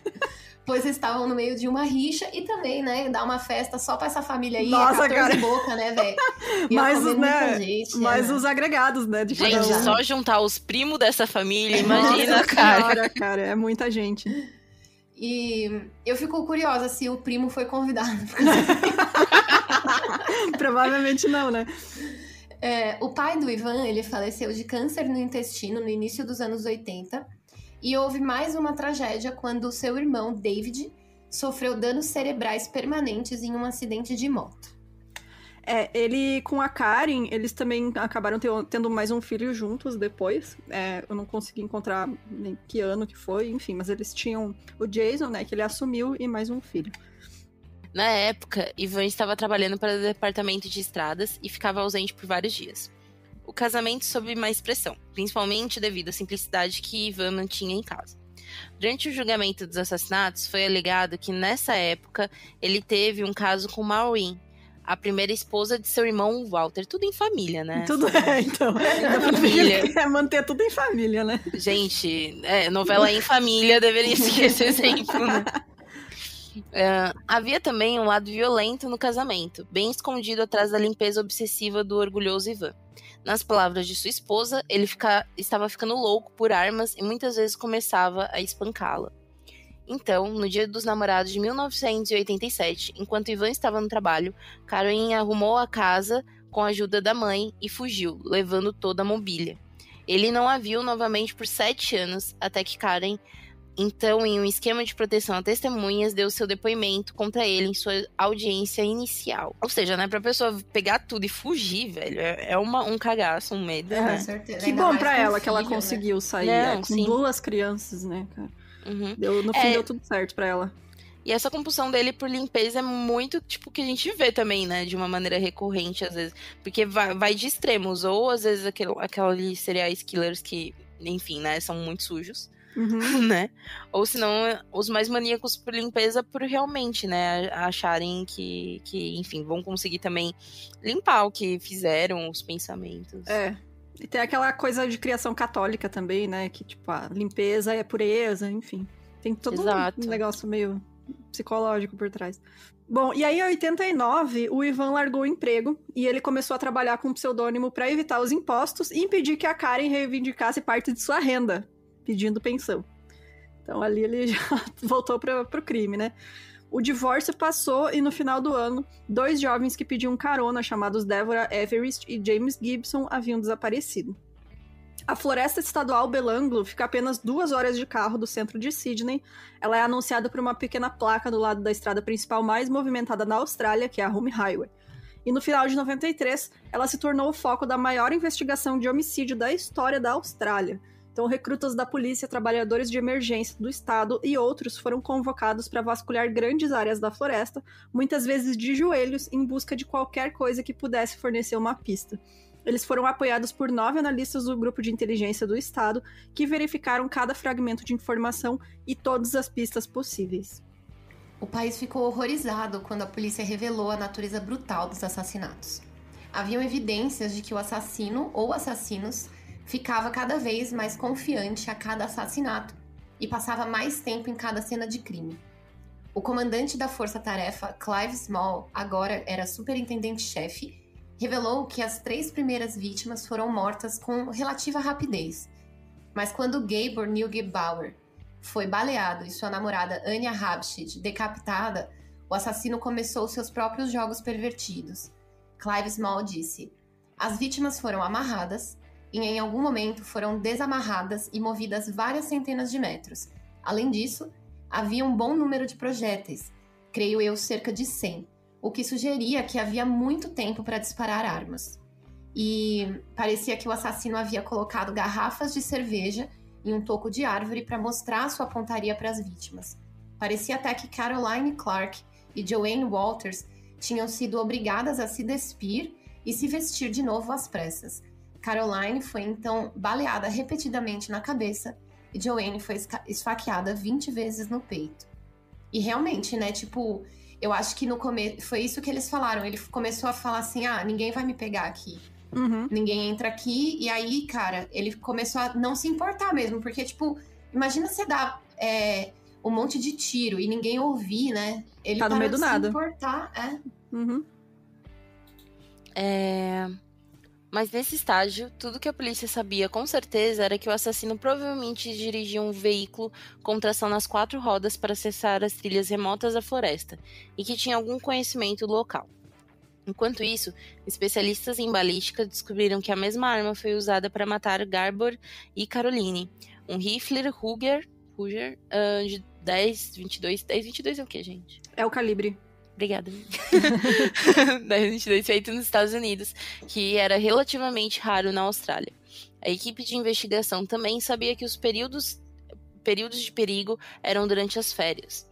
Pois estavam no meio de uma rixa e também, né, dar uma festa só pra essa família aí. Nossa, 14 cara. boca, né, velho? Mas os agregados, né? De gente, cada um. Só juntar os primos dessa família, imagina, cara. Cara, é muita gente. E eu fico curiosa se o primo foi convidado. Provavelmente não, né? O pai do Ivan, ele faleceu de câncer no intestino no início dos anos 80. E houve mais uma tragédia quando seu irmão, David, sofreu danos cerebrais permanentes em um acidente de moto. Ele com a Karen, eles também acabaram tendo mais um filho juntos depois. Eu não consegui encontrar nem que ano que foi, enfim, mas eles tinham o Jason, né, que ele assumiu, e mais um filho. Na época, Ivan estava trabalhando para o departamento de estradas e ficava ausente por vários dias. O casamento sob mais pressão, principalmente devido à simplicidade que Ivan mantinha em casa. Durante o julgamento dos assassinatos, foi alegado que nessa época ele teve um caso com Maureen, a primeira esposa de seu irmão Walter. Tudo em família, né? Tudo então. Família. É manter tudo em família, né? Gente, novela em família deveria ser esse exemplo, né? Havia também um lado violento no casamento, bem escondido atrás da limpeza obsessiva do orgulhoso Ivan. Nas palavras de sua esposa, ele estava ficando louco por armas e muitas vezes começava a espancá-la. Então, no dia dos namorados de 1987, enquanto Ivan estava no trabalho, Karen arrumou a casa com a ajuda da mãe e fugiu, levando toda a mobília. Ele não a viu novamente por 7 anos, até que Karen, então, em um esquema de proteção a testemunhas, deu seu depoimento contra ele em sua audiência inicial. Ou seja, né, pra pessoa pegar tudo e fugir, velho, é um cagaço, um medo, né? Com certeza. Que bom pra ela que ela conseguiu sair Não, com sim. 2 crianças, né, cara? Uhum. No fim deu tudo certo pra ela. E essa compulsão dele por limpeza é muito, tipo, que a gente vê também, né? De uma maneira recorrente, às vezes. Porque vai de extremos. Ou, às vezes, aqueles serial killers que, enfim, né? São muito sujos. Uhum. Né? Ou senão, os mais maníacos por limpeza por realmente, né? Acharem que, enfim, vão conseguir também limpar o que fizeram, os pensamentos. E tem aquela coisa de criação católica também, né? Que, tipo, a limpeza é pureza, enfim. Tem todo um negócio meio psicológico por trás. Bom, e aí em 89, o Ivan largou o emprego e ele começou a trabalhar com um pseudônimo para evitar os impostos e impedir que a Karen reivindicasse parte de sua renda, pedindo pensão. Então ali ele já voltou pro crime, né? O divórcio passou e no final do ano, 2 jovens que pediam carona, chamados Deborah Everest e James Gibson, haviam desaparecido. A floresta estadual Belanglo fica a apenas 2 horas de carro do centro de Sydney. Ela é anunciada por uma pequena placa do lado da estrada principal mais movimentada na Austrália, que é a Home Highway. E no final de 93, ela se tornou o foco da maior investigação de homicídio da história da Austrália. Então, recrutas da polícia, trabalhadores de emergência do estado e outros foram convocados para vasculhar grandes áreas da floresta, muitas vezes de joelhos, em busca de qualquer coisa que pudesse fornecer uma pista. Eles foram apoiados por 9 analistas do grupo de inteligência do estado, que verificaram cada fragmento de informação e todas as pistas possíveis. O país ficou horrorizado quando a polícia revelou a natureza brutal dos assassinatos. Haviam evidências de que o assassino ou assassinos ficava cada vez mais confiante a cada assassinato e passava mais tempo em cada cena de crime. O comandante da força-tarefa, Clive Small, agora era superintendente-chefe, revelou que as 3 primeiras vítimas foram mortas com relativa rapidez. Mas quando Gabor Neugebauer foi baleado e sua namorada Anya Habschied decapitada, o assassino começou seus próprios jogos pervertidos. Clive Small disse: as vítimas foram amarradas e em algum momento foram desamarradas e movidas várias centenas de metros. Além disso, havia um bom número de projéteis, creio eu cerca de 100, o que sugeria que havia muito tempo para disparar armas. E parecia que o assassino havia colocado garrafas de cerveja em um toco de árvore para mostrar sua pontaria para as vítimas. Parecia até que Caroline Clark e Joanne Walters tinham sido obrigadas a se despir e se vestir de novo às pressas. Caroline foi então baleada repetidamente na cabeça e Joanne foi esfaqueada 20 vezes no peito. E realmente, né, tipo, eu acho que no começo foi isso que eles falaram. Ele começou a falar assim, ninguém vai me pegar aqui. Uhum. Ninguém entra aqui. E aí, cara, ele começou a não se importar mesmo. Porque, tipo, imagina você dar um monte de tiro e ninguém ouvir, né? Ele tá no meio do nada. Se importar, Uhum. Mas nesse estágio, tudo que a polícia sabia com certeza era que o assassino provavelmente dirigia um veículo com tração nas 4 rodas para acessar as trilhas remotas da floresta e que tinha algum conhecimento do local. Enquanto isso, especialistas em balística descobriram que a mesma arma foi usada para matar Gabor e Caroline, um rifle Ruger de 10-22. 10-22 é o que, gente? É o calibre. Obrigada. 10-22 feito nos Estados Unidos, que era relativamente raro na Austrália. A equipe de investigação também sabia que os períodos de perigo eram durante as férias.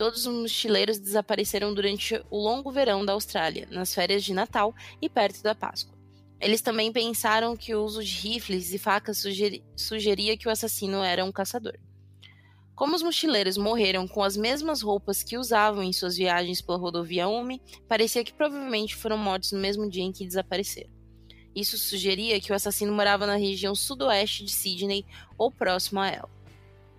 Todos os mochileiros desapareceram durante o longo verão da Austrália, nas férias de Natal e perto da Páscoa. Eles também pensaram que o uso de rifles e facas sugeria que o assassino era um caçador. Como os mochileiros morreram com as mesmas roupas que usavam em suas viagens pela rodovia UMI, parecia que provavelmente foram mortos no mesmo dia em que desapareceram. Isso sugeria que o assassino morava na região sudoeste de Sydney ou próximo a ela.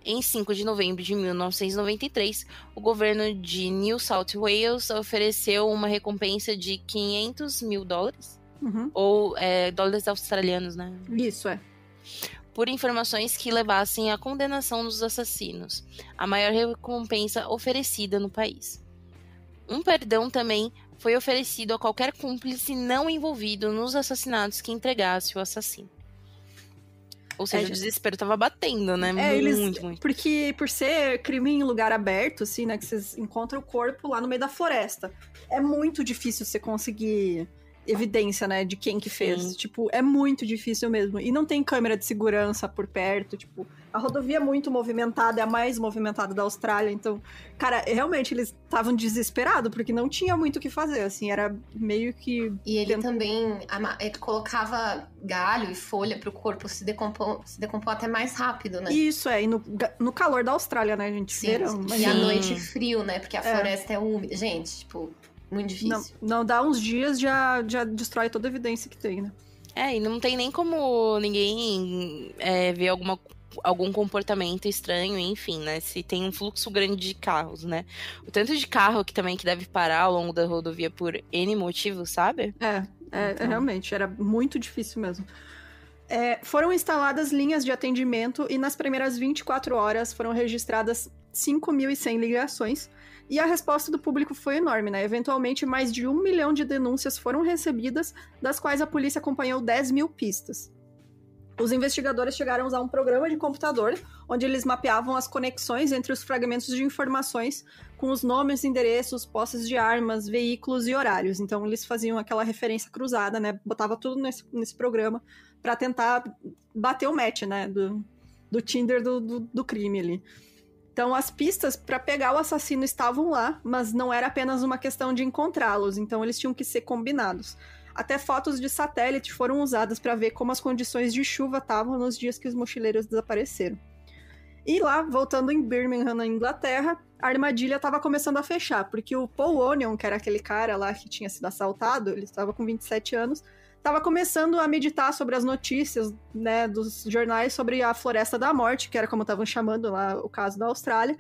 Em 5 de novembro de 1993, o governo de New South Wales ofereceu uma recompensa de $500.000, ou dólares australianos, né? Isso, por informações que levassem à condenação dos assassinos, a maior recompensa oferecida no país. Um perdão também foi oferecido a qualquer cúmplice não envolvido nos assassinatos que entregasse o assassino. Ou seja, o desespero tava batendo, né? Muito. Porque por ser crime em lugar aberto, assim, né? Que vocês encontram o corpo lá no meio da floresta. É muito difícil você conseguir evidência, né, de quem que fez. Sim. Tipo, é muito difícil mesmo. E não tem câmera de segurança por perto, tipo, a rodovia é muito movimentada, é a mais movimentada da Austrália, então, cara, realmente eles estavam desesperados, porque não tinha muito o que fazer, assim, era meio que... E ele também ele colocava galho e folha pro corpo se decompor até mais rápido, né? Isso, e no calor da Austrália, né, gente? Sim, Verão, e à noite frio, né, porque a floresta é úmida. Gente, tipo... Muito difícil. Não dá uns dias, já destrói toda a evidência que tem, né? E não tem nem como ninguém ver algum comportamento estranho, enfim, né? Se tem um fluxo grande de carros, né? O tanto de carro que deve parar ao longo da rodovia por N motivos, sabe? Então... realmente, era muito difícil mesmo. Foram instaladas linhas de atendimento e nas primeiras 24 horas foram registradas 5.100 ligações. E a resposta do público foi enorme, né? Eventualmente, mais de 1 milhão de denúncias foram recebidas, das quais a polícia acompanhou 10.000 pistas. Os investigadores chegaram a usar um programa de computador, onde eles mapeavam as conexões entre os fragmentos de informações com os nomes, endereços, posses de armas, veículos e horários. Então, eles faziam aquela referência cruzada, né? Botava tudo nesse programa para tentar bater o match, né? Do Tinder do crime ali. Então, as pistas para pegar o assassino estavam lá, mas não era apenas uma questão de encontrá-los, então eles tinham que ser combinados. Até fotos de satélite foram usadas para ver como as condições de chuva estavam nos dias que os mochileiros desapareceram. E lá, voltando em Birmingham, na Inglaterra, a armadilha estava começando a fechar, porque o Paul Onion, que era aquele cara lá que tinha sido assaltado, ele estava com 27 anos, estava começando a meditar sobre as notícias, né, dos jornais sobre a Floresta da Morte, que era como estavam chamando lá o caso da Austrália,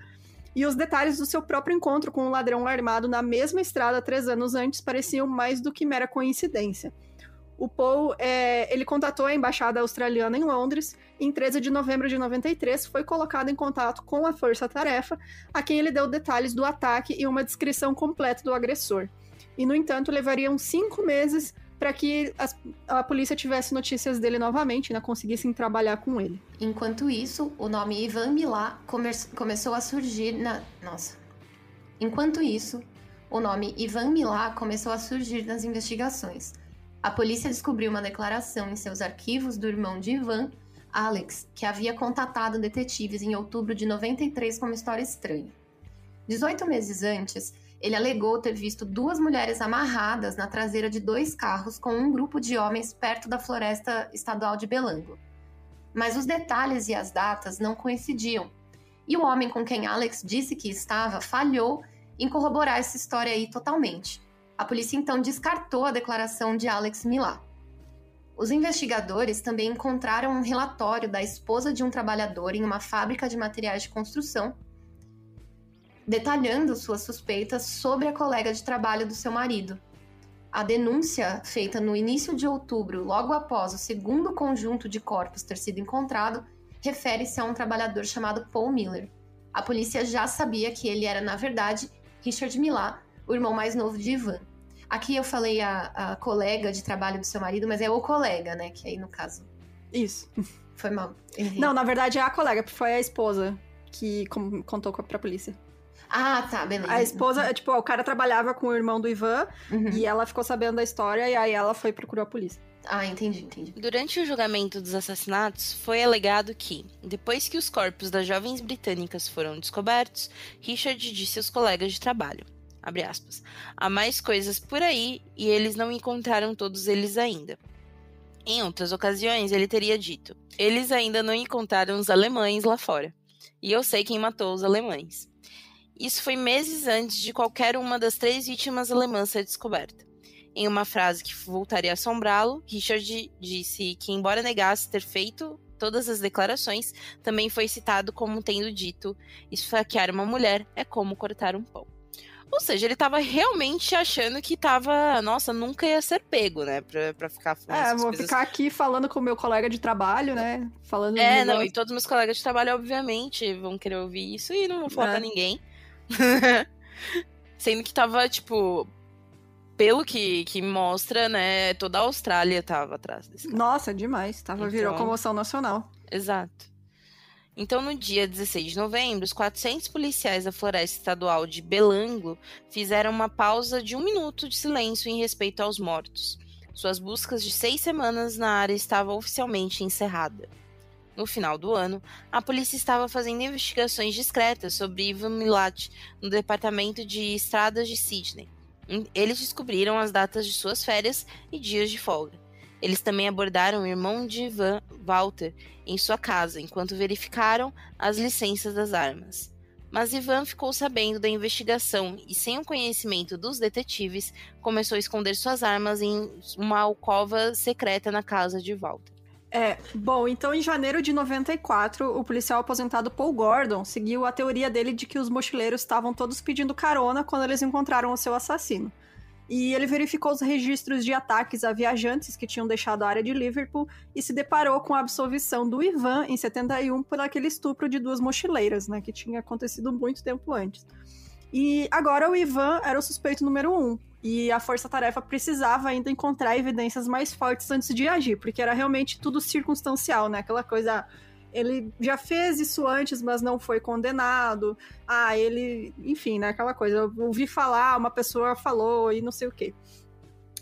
e os detalhes do seu próprio encontro com um ladrão armado na mesma estrada 3 anos antes pareciam mais do que mera coincidência. O Paul, ele contatou a embaixada australiana em Londres e em 13 de novembro de 93 foi colocado em contato com a força-tarefa, a quem ele deu detalhes do ataque e uma descrição completa do agressor. E, no entanto, levariam 5 meses para que a polícia tivesse notícias dele novamente, né, conseguissem trabalhar com ele. Enquanto isso, o nome Ivan Milat começou a surgir nas investigações. A polícia descobriu uma declaração em seus arquivos do irmão de Ivan, Alex, que havia contatado detetives em outubro de 93 com uma história estranha. 18 meses antes, ele alegou ter visto 2 mulheres amarradas na traseira de 2 carros com um grupo de homens perto da floresta estadual de Belanglo. Mas os detalhes e as datas não coincidiam. E o homem com quem Alex disse que estava falhou em corroborar essa história aí totalmente. A polícia então descartou a declaração de Alex Milat. Os investigadores também encontraram um relatório da esposa de um trabalhador em uma fábrica de materiais de construção, detalhando suas suspeitas sobre a colega de trabalho do seu marido. A denúncia, feita no início de outubro, logo após o segundo conjunto de corpos ter sido encontrado, refere-se a um trabalhador chamado Paul Miller. A polícia já sabia que ele era, na verdade, Richard Milat, o irmão mais novo de Ivan. Aqui eu falei a colega de trabalho do seu marido, mas é o colega, né? Que aí, no caso... Isso. Foi mal. Não, na verdade é a colega, porque foi a esposa que contou pra polícia. Ah, tá, beleza. A esposa, tipo, o cara trabalhava com o irmão do Ivan e ela ficou sabendo da história e aí ela foi e procurou a polícia. Ah, entendi. Durante o julgamento dos assassinatos, foi alegado que, depois que os corpos das jovens britânicas foram descobertos, Richard disse aos colegas de trabalho, abre aspas, há mais coisas por aí e eles não encontraram todos eles ainda. Em outras ocasiões, ele teria dito, eles ainda não encontraram os alemães lá fora. E eu sei quem matou os alemães. Isso foi meses antes de qualquer uma das 3 vítimas alemãs ser descoberta. Em uma frase que voltaria a assombrá-lo, Richard disse que, embora negasse ter feito todas as declarações, também foi citado como tendo dito: esfaquear uma mulher é como cortar um pão. Ou seja, ele tava realmente achando que tava, nossa, nunca ia ser pego, né? Pra ficar falando vou coisas... ficar aqui falando com o meu colega de trabalho, né? Falando não, e todos os meus colegas de trabalho, obviamente, vão querer ouvir isso e não vão falar pra ninguém. Sendo que tava, tipo... Pelo que mostra, né, toda a Austrália tava atrás desse cara. Nossa, demais. Virou comoção nacional. Exato. Então, no dia 16 de novembro, os 400 policiais da Floresta Estadual de Belanglo fizeram uma pausa de 1 minuto de silêncio em respeito aos mortos. Suas buscas de 6 semanas na área estavam oficialmente encerradas. No final do ano, a polícia estava fazendo investigações discretas sobre Ivan Milat no departamento de estradas de Sydney. Eles descobriram as datas de suas férias e dias de folga. Eles também abordaram o irmão de Ivan, Walter, em sua casa, enquanto verificaram as licenças das armas. Mas Ivan ficou sabendo da investigação e, sem o conhecimento dos detetives, começou a esconder suas armas em uma alcova secreta na casa de Walter. Bom, então em janeiro de 94, o policial aposentado Paul Gordon seguiu a teoria dele de que os mochileiros estavam todos pedindo carona quando eles encontraram o seu assassino. E ele verificou os registros de ataques a viajantes que tinham deixado a área de Liverpool e se deparou com a absolvição do Ivan em 71 por aquele estupro de 2 mochileiras, né, que tinha acontecido muito tempo antes. E agora o Ivan era o suspeito número 1. E a força-tarefa precisava ainda encontrar evidências mais fortes antes de agir, porque era realmente tudo circunstancial, né? Aquela coisa, ele já fez isso antes, mas não foi condenado. Enfim, né? Aquela coisa, eu ouvi falar, uma pessoa falou e não sei o quê.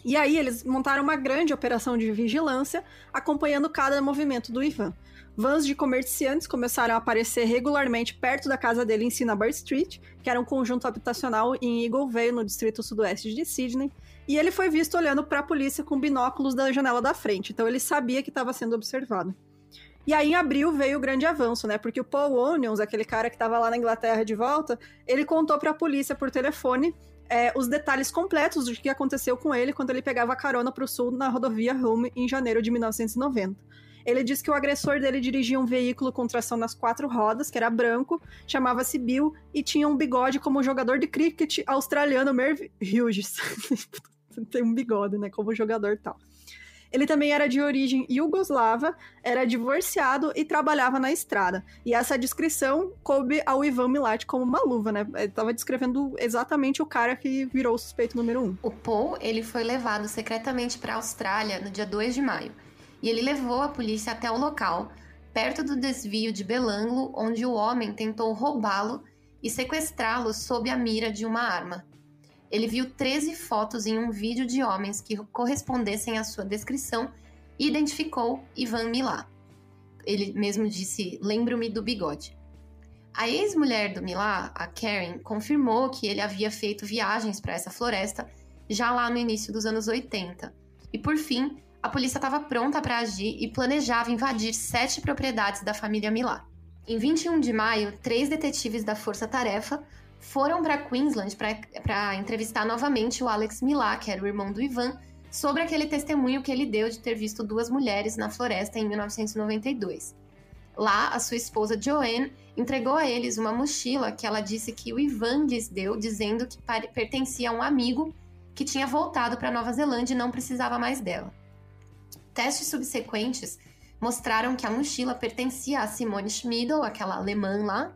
E aí eles montaram uma grande operação de vigilância, acompanhando cada movimento do Ivan. Vans de comerciantes começaram a aparecer regularmente perto da casa dele em Cinnabar Street, que era um conjunto habitacional em Eagle Vale, no distrito sudoeste de Sydney, e ele foi visto olhando para a polícia com binóculos da janela da frente, então ele sabia que estava sendo observado. E aí em abril veio o grande avanço, né, porque o Paul Onions, aquele cara que estava lá na Inglaterra de volta, ele contou para a polícia por telefone os detalhes completos do que aconteceu com ele quando ele pegava carona para o sul na rodovia Hume em janeiro de 1990. Ele disse que o agressor dele dirigia um veículo com tração nas 4 rodas, que era branco, chamava-se Bill e tinha um bigode como jogador de cricket australiano Merv Hughes. Tem um bigode, né, como jogador tal. Ele também era de origem iugoslava, era divorciado e trabalhava na estrada. E essa descrição coube ao Ivan Milat como uma luva, né? Ele estava descrevendo exatamente o cara que virou o suspeito número 1. O Paul, ele foi levado secretamente para a Austrália no dia 2 de maio. E ele levou a polícia até o local, perto do desvio de Belanglo, onde o homem tentou roubá-lo e sequestrá-lo sob a mira de uma arma. Ele viu 13 fotos em um vídeo de homens que correspondessem à sua descrição e identificou Ivan Milat. Ele mesmo disse, lembro-me do bigode. A ex-mulher do Milat, a Karen, confirmou que ele havia feito viagens para essa floresta já lá no início dos anos 80. E por fim, a polícia estava pronta para agir e planejava invadir 7 propriedades da família Milat. Em 21 de maio, 3 detetives da Força Tarefa foram para Queensland para entrevistar novamente o Alex Milat, que era o irmão do Ivan, sobre aquele testemunho que ele deu de ter visto 2 mulheres na floresta em 1992. Lá, a sua esposa Joanne entregou a eles uma mochila que ela disse que o Ivan lhes deu, dizendo que pertencia a um amigo que tinha voltado para Nova Zelândia e não precisava mais dela. Testes subsequentes mostraram que a mochila pertencia a Simone Schmidl, aquela alemã lá,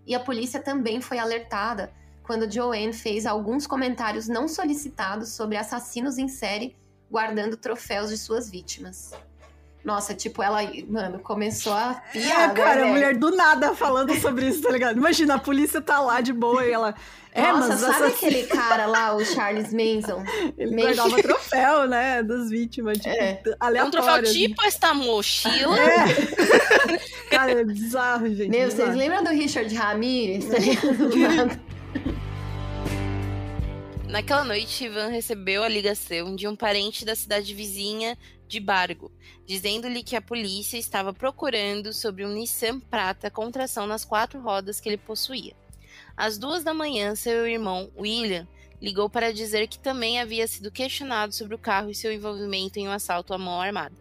e a polícia também foi alertada quando Joanne fez alguns comentários não solicitados sobre assassinos em série guardando troféus de suas vítimas. Nossa, tipo, ela, mano, começou a piada. Cara, a mulher do nada falando sobre isso, tá ligado? Imagina, a polícia tá lá de boa e ela... Nossa, mas sabe aquele cara lá, o Charles Manson? Ele guardava troféu, né, das vítimas, tipo, aleatório. Um troféu tipo esta mochila. Cara, é bizarro, gente. Meu, vocês lembram do Richard Ramirez? Tá ligado? Naquela noite, Ivan recebeu a ligação de um parente da cidade vizinha de Bargo, dizendo-lhe que a polícia estava procurando sobre um Nissan Prata com tração nas 4 rodas que ele possuía. Às 2 da manhã, seu irmão, William, ligou para dizer que também havia sido questionado sobre o carro e seu envolvimento em um assalto à mão armada.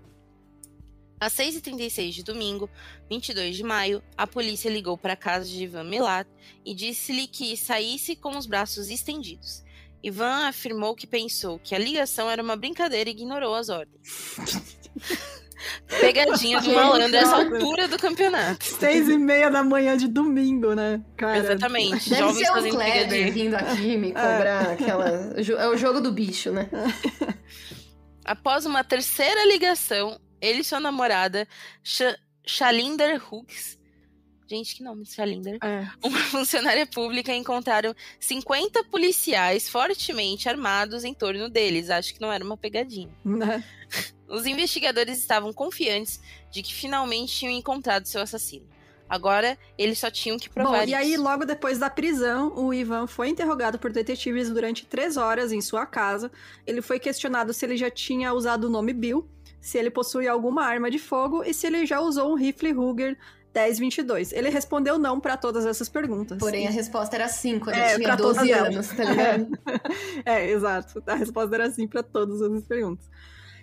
Às 6h36 de domingo, 22 de maio, a polícia ligou para a casa de Ivan Milat e disse-lhe que saísse com os braços estendidos. Ivan afirmou que pensou que a ligação era uma brincadeira e ignorou as ordens. Pegadinha do malandro essa altura do campeonato. 6h30 da manhã de domingo, né? Cara, exatamente. Deve Jovens ser o fazendo Kleber pegadinha. vindo aqui me cobrar aquela... É o jogo do bicho, né? Após uma terceira ligação, ele e sua namorada, Shalinder Hooks, gente, que nome de Shalinder, uma funcionária pública, encontraram 50 policiais fortemente armados em torno deles. Acho que não era uma pegadinha. Né? Os investigadores estavam confiantes de que finalmente tinham encontrado seu assassino. Agora, eles só tinham que provar isso. E aí, logo depois da prisão, o Ivan foi interrogado por detetives durante 3 horas em sua casa. Ele foi questionado se ele já tinha usado o nome Bill, se ele possuía alguma arma de fogo e se ele já usou um rifle Ruger 10-22. Ele respondeu não pra todas essas perguntas. Porém, a resposta era sim, quando ele tinha 12 todas anos, tá ligado? Exato. A resposta era sim pra todas as perguntas.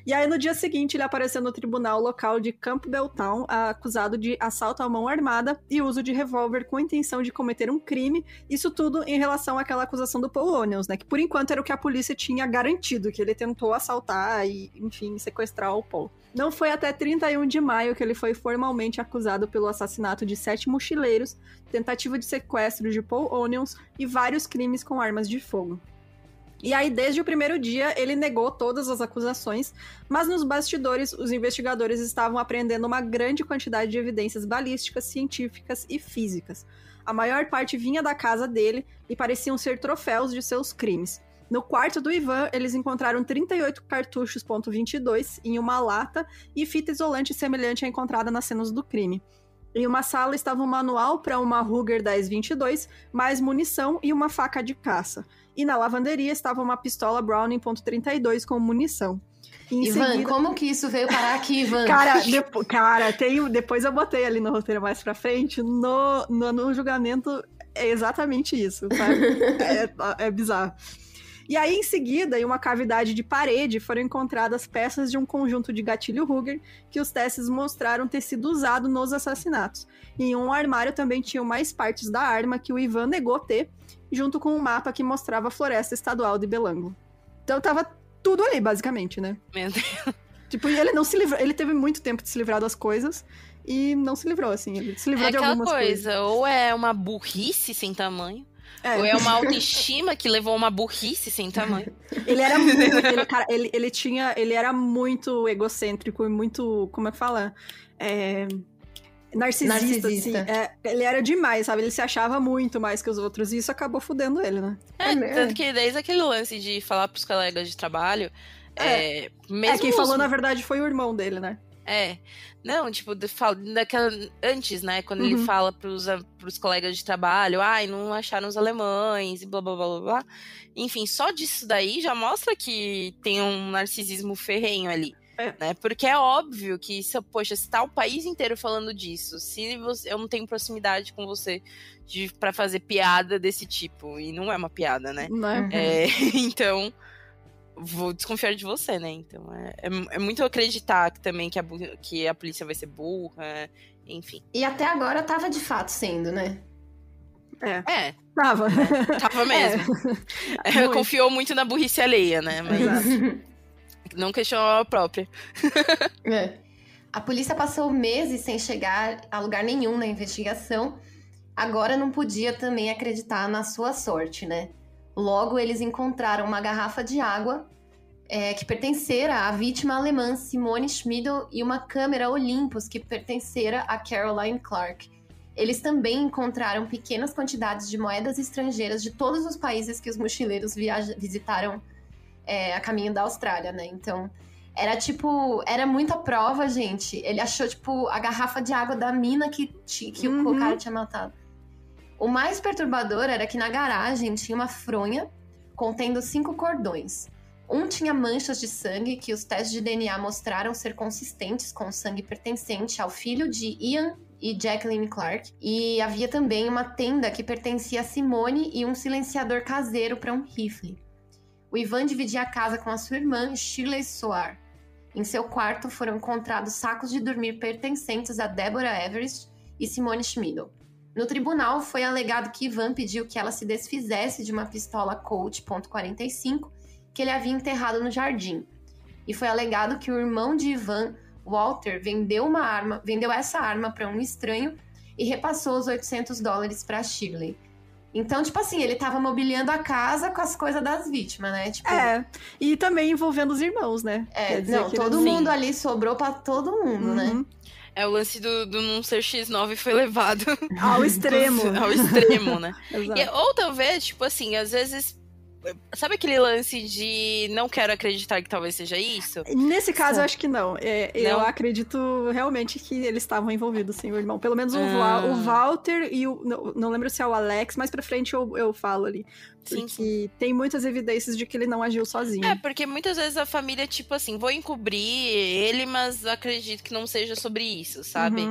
E aí, no dia seguinte, ele apareceu no tribunal local de Campbelltown, acusado de assalto à mão armada e uso de revólver com a intenção de cometer um crime. Isso tudo em relação àquela acusação do Paul Onions, né? Que por enquanto era o que a polícia tinha garantido, que ele tentou assaltar e, enfim, sequestrar o Paul. Não foi até 31 de maio que ele foi formalmente acusado pelo assassinato de 7 mochileiros, tentativa de sequestro de Paul Onions e vários crimes com armas de fogo. E aí, desde o primeiro dia, ele negou todas as acusações, mas nos bastidores, os investigadores estavam apreendendo uma grande quantidade de evidências balísticas, científicas e físicas. A maior parte vinha da casa dele e pareciam ser troféus de seus crimes. No quarto do Ivan, eles encontraram 38 cartuchos .22 em uma lata e fita isolante semelhante à encontrada nas cenas do crime. Em uma sala estava um manual para uma Ruger 10-22, mais munição e uma faca de caça. E na lavanderia estava uma pistola Browning .32 com munição. Ivan, seguida... como que isso veio parar aqui, Ivan? Depois eu botei ali no roteiro mais pra frente, no julgamento é exatamente isso, sabe? É bizarro. E aí, em seguida, em uma cavidade de parede, foram encontradas peças de um conjunto de gatilho Ruger que os testes mostraram ter sido usado nos assassinatos. E em um armário também tinham mais partes da arma que o Ivan negou ter, junto com um mapa que mostrava a floresta estadual de Belango. Então tava tudo ali, basicamente, né? Meu Deus. Tipo, e ele não se livrou, ele teve muito tempo de se livrar das coisas e não se livrou, assim, ele se livrou de algumas coisas. É aquela coisa, ou é uma burrice sem tamanho, ou é uma autoestima que levou a uma burrice sem tamanho. Ele era muito, cara, ele era muito egocêntrico e muito, como é que fala? Narcisista. Assim. Ele era demais, sabe? Ele se achava muito mais que os outros e isso acabou fudendo ele, né? Tanto que desde aquele lance de falar pros colegas de trabalho, quem falou, na verdade, foi o irmão dele, né? Não, tipo, antes, né, quando ele fala pros colegas de trabalho, não acharam os alemães e blá, blá, blá, blá, blá. Enfim, só disso daí já mostra que tem um narcisismo ferrenho ali. Né? Porque é óbvio que, se tá o país inteiro falando disso, se eu não tenho proximidade com você pra fazer piada desse tipo, e não é uma piada, né? Então, vou desconfiar de você, né? Então, é muito acreditar também que a polícia vai ser burra, enfim. E até agora tava de fato sendo, né? Tava. Tava mesmo. Confiou muito na burrice alheia, né? Mas... não questionou a própria. A polícia passou meses sem chegar a lugar nenhum na investigação. Agora não podia também acreditar na sua sorte, né? Logo, eles encontraram uma garrafa de água que pertencera à vítima alemã Simone Schmidl e uma câmera Olympus que pertencera a Caroline Clark. Eles também encontraram pequenas quantidades de moedas estrangeiras de todos os países que os mochileiros visitaram a caminho da Austrália, né? Então, era muita prova, gente. Ele achou, a garrafa de água da mina que o cara tinha matado. O mais perturbador era que na garagem tinha uma fronha contendo 5 cordões. Um tinha manchas de sangue que os testes de DNA mostraram ser consistentes com o sangue pertencente ao filho de Ian e Jacqueline Clark. E havia também uma tenda que pertencia a Simone e um silenciador caseiro para um rifle. O Ivan dividia a casa com a sua irmã, Shirley Soar. Em seu quarto foram encontrados sacos de dormir pertencentes a Deborah Everest e Simone Schmidl. No tribunal, foi alegado que Ivan pediu que ela se desfizesse de uma pistola Colt .45 que ele havia enterrado no jardim. E foi alegado que o irmão de Ivan, Walter, vendeu essa arma para um estranho e repassou os $800 para Shirley. Então, ele tava mobiliando a casa com as coisas das vítimas, né? E também envolvendo os irmãos, né? Todo mundo ali sobrou pra todo mundo, né? O lance do não ser X9 foi levado ao extremo. Ao extremo, né? Ou talvez, às vezes... Sabe aquele lance de não quero acreditar que talvez seja isso? Nesse caso, eu acho que não. Eu acredito realmente que eles estavam envolvidos, sim, o irmão. Pelo menos o Walter e o... Não lembro se é o Alex, mais pra frente eu falo ali. Porque tem muitas evidências de que ele não agiu sozinho. Porque muitas vezes a família, vou encobrir ele, mas acredito que não seja sobre isso, sabe?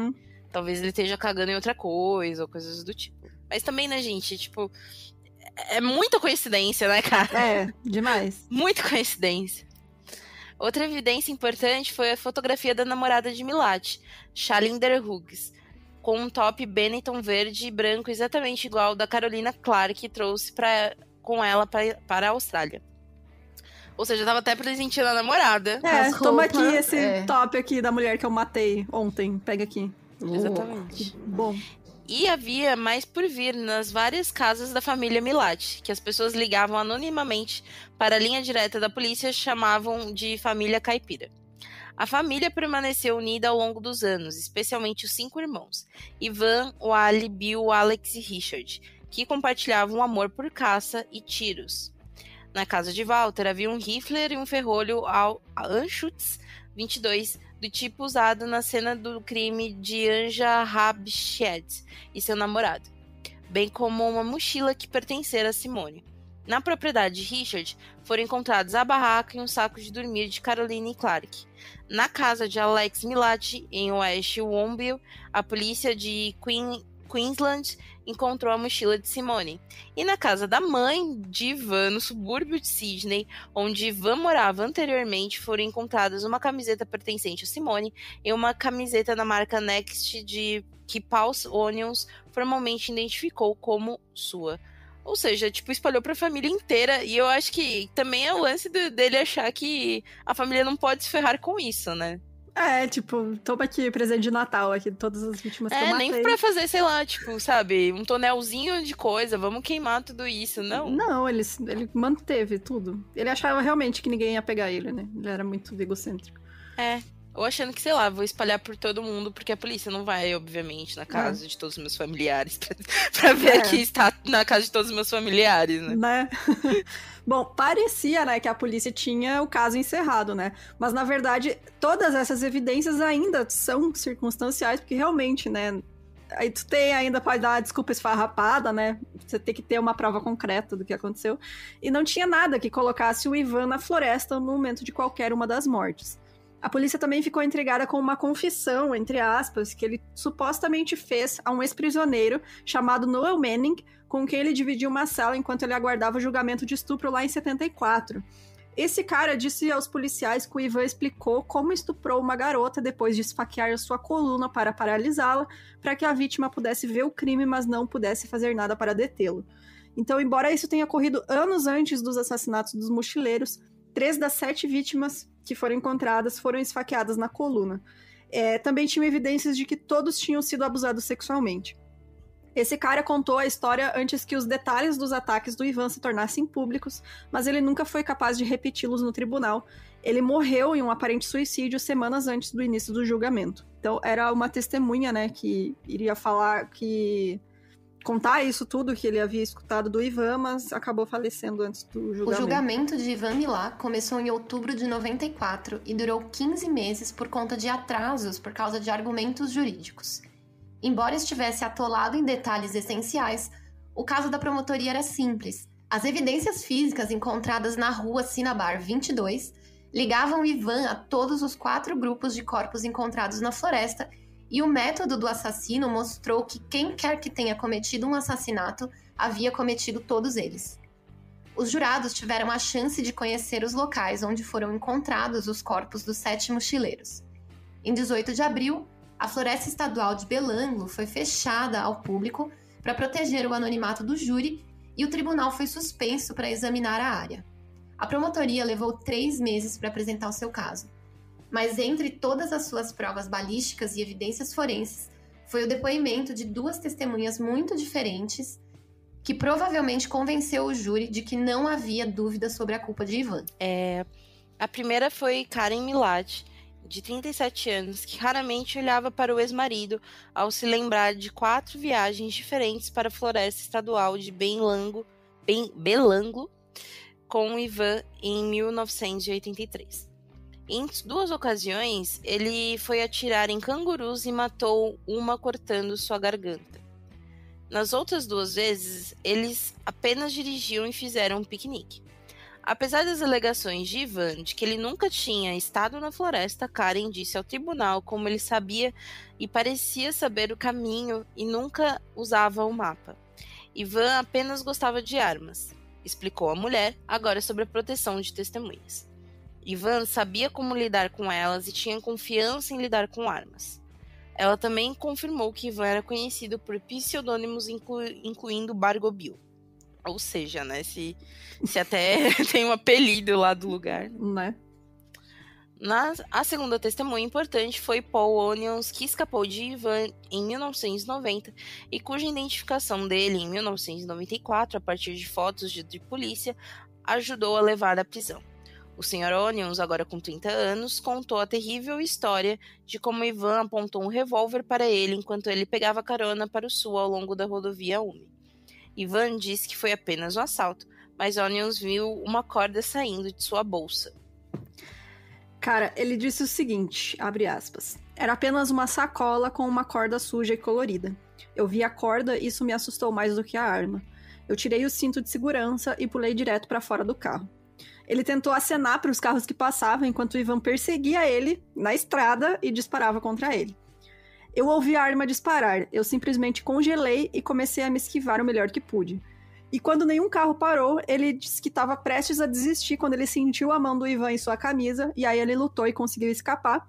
Talvez ele esteja cagando em outra coisa, ou coisas do tipo. Mas também, né, gente, é muita coincidência, né, cara? Demais. Muita coincidência. Outra evidência importante foi a fotografia da namorada de Milat, Shalinder Hughes, com um top Benetton verde e branco exatamente igual ao da Carolina Clark, que trouxe com ela para a Austrália. Ou seja, tava até presenteando a namorada. Toma aqui esse top aqui da mulher que eu matei ontem. Pega aqui. Exatamente. Bom. E havia mais por vir nas várias casas da família Milat, que as pessoas ligavam anonimamente para a linha direta da polícia, chamavam de família caipira. A família permaneceu unida ao longo dos anos, especialmente os 5 irmãos, Ivan, Wally, Bill, Alex e Richard, que compartilhavam um amor por caça e tiros. Na casa de Walter havia um rifle e um ferrolho Anschutz 22, do tipo usado na cena do crime de Anja Habshed e seu namorado, bem como uma mochila que pertencera a Simone. Na propriedade de Richard, foram encontrados a barraca e um saco de dormir de Caroline Clark. Na casa de Alex Milat, em West Womble, a polícia de Queensland encontrou a mochila de Simone. E na casa da mãe de Ivan, no subúrbio de Sydney, onde Ivan morava anteriormente, foram encontradas uma camiseta pertencente a Simone e uma camiseta da marca Next que Paul's Onions formalmente identificou como sua. Ou seja, espalhou pra família inteira. E eu acho que também é o lance dele achar que a família não pode se ferrar com isso, né? Toma aqui presente de Natal aqui, todas as vítimas que eu matei. Nem pra fazer, sei lá, sabe, um tonelzinho de coisa, vamos queimar tudo isso, não? Não, ele manteve tudo. Ele achava realmente que ninguém ia pegar ele, né? Ele era muito egocêntrico. Ou achando que, sei lá, vou espalhar por todo mundo, porque a polícia não vai, obviamente, na casa de todos os meus familiares, pra ver que está na casa de todos os meus familiares, né? Bom, parecia, né, que a polícia tinha o caso encerrado, né? Mas, na verdade, todas essas evidências ainda são circunstanciais, porque realmente, né, aí tu ainda pode dar uma desculpa esfarrapada, né? Você tem que ter uma prova concreta do que aconteceu. E não tinha nada que colocasse o Ivan na floresta no momento de qualquer uma das mortes. A polícia também ficou intrigada com uma confissão, entre aspas, que ele supostamente fez a um ex-prisioneiro chamado Noel Manning, com quem ele dividiu uma cela enquanto ele aguardava o julgamento de estupro lá em 74. Esse cara disse aos policiais que o Ivan explicou como estuprou uma garota depois de esfaquear a sua coluna para paralisá-la, para que a vítima pudesse ver o crime, mas não pudesse fazer nada para detê-lo. Então, embora isso tenha ocorrido anos antes dos assassinatos dos mochileiros, 3 das 7 vítimas que foram encontradas foram esfaqueadas na coluna. Também tinham evidências de que todos tinham sido abusados sexualmente. Esse cara contou a história antes que os detalhes dos ataques do Ivan se tornassem públicos, mas ele nunca foi capaz de repeti-los no tribunal. Ele morreu em um aparente suicídio semanas antes do início do julgamento. Então, era uma testemunha, né, que iria contar isso tudo que ele havia escutado do Ivan, mas acabou falecendo antes do julgamento. O julgamento de Ivan Milat começou em outubro de 94 e durou 15 meses por conta de atrasos por causa de argumentos jurídicos. Embora estivesse atolado em detalhes essenciais, o caso da promotoria era simples. As evidências físicas encontradas na rua Cinnabar 22 ligavam Ivan a todos os 4 grupos de corpos encontrados na floresta, e o método do assassino mostrou que quem quer que tenha cometido um assassinato havia cometido todos eles. Os jurados tiveram a chance de conhecer os locais onde foram encontrados os corpos dos 7 mochileiros. Em 18 de abril, a Floresta Estadual de Belanglo foi fechada ao público para proteger o anonimato do júri e o tribunal foi suspenso para examinar a área. A promotoria levou 3 meses para apresentar o seu caso. Mas entre todas as suas provas balísticas e evidências forenses, foi o depoimento de 2 testemunhas muito diferentes que provavelmente convenceu o júri de que não havia dúvida sobre a culpa de Ivan. A primeira foi Karen Milat, de 37 anos, que raramente olhava para o ex-marido ao se lembrar de 4 viagens diferentes para a Floresta Estadual de Belanglo com Ivan em 1983. Em 2 ocasiões, ele foi atirar em cangurus e matou uma cortando sua garganta. Nas outras 2 vezes, eles apenas dirigiam e fizeram um piquenique. Apesar das alegações de Ivan de que ele nunca tinha estado na floresta, Karen disse ao tribunal como ele sabia e parecia saber o caminho e nunca usava o mapa. Ivan apenas gostava de armas, explicou a mulher, agora sobre a proteção de testemunhas. Ivan sabia como lidar com elas e tinha confiança em lidar com armas. Ela também confirmou que Ivan era conhecido por pseudônimos, incluindo Bargobil. Ou seja, né, se até tem um apelido lá do lugar. Né? A segunda testemunha importante foi Paul Onions, que escapou de Ivan em 1990 e cuja identificação dele em 1994, a partir de fotos de polícia, ajudou a levar à prisão. O Sr. Onions, agora com 30 anos, contou a terrível história de como Ivan apontou um revólver para ele enquanto ele pegava carona para o sul ao longo da rodovia Umi. Ivan disse que foi apenas um assalto, mas Onions viu uma corda saindo de sua bolsa. Cara, ele disse o seguinte, abre aspas, era apenas uma sacola com uma corda suja e colorida. Eu vi a corda e isso me assustou mais do que a arma. Eu tirei o cinto de segurança e pulei direto para fora do carro. Ele tentou acenar para os carros que passavam enquanto o Ivan perseguia ele na estrada e disparava contra ele. Eu ouvi a arma disparar, eu simplesmente congelei e comecei a me esquivar o melhor que pude. E quando nenhum carro parou, ele disse que estava prestes a desistir quando ele sentiu a mão do Ivan em sua camisa, e aí ele lutou e conseguiu escapar.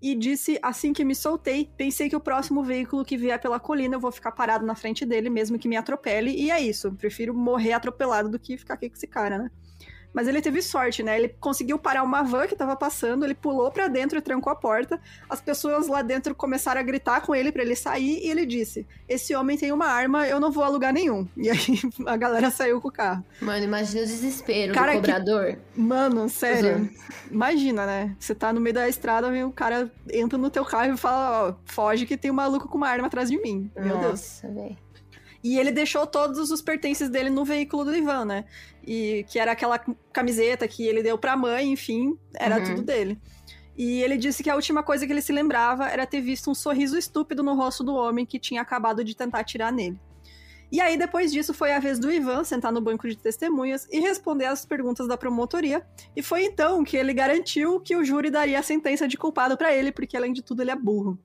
E disse, assim que me soltei, pensei que o próximo veículo que vier pela colina eu vou ficar parado na frente dele, mesmo que me atropele, e é isso, prefiro morrer atropelado do que ficar aqui com esse cara, né? Mas ele teve sorte, né? Ele conseguiu parar uma van que tava passando, ele pulou pra dentro e trancou a porta. As pessoas lá dentro começaram a gritar com ele pra ele sair e ele disse, esse homem tem uma arma, eu não vou a lugar nenhum. E aí a galera saiu com o carro. Mano, imagina o desespero do cobrador. Mano, sério. Imagina, né? Você tá no meio da estrada, vem o cara entra no teu carro e fala, ó, foge que tem um maluco com uma arma atrás de mim. Meu Deus. Nossa, velho. E ele deixou todos os pertences dele no veículo do Ivan, né? E que era aquela camiseta que ele deu pra mãe, enfim, era tudo dele. E ele disse que a última coisa que ele se lembrava era ter visto um sorriso estúpido no rosto do homem que tinha acabado de tentar atirar nele. E aí, depois disso, foi a vez do Ivan sentar no banco de testemunhas e responder às perguntas da promotoria. E foi então que ele garantiu que o júri daria a sentença de culpado pra ele, porque, além de tudo, ele é burro.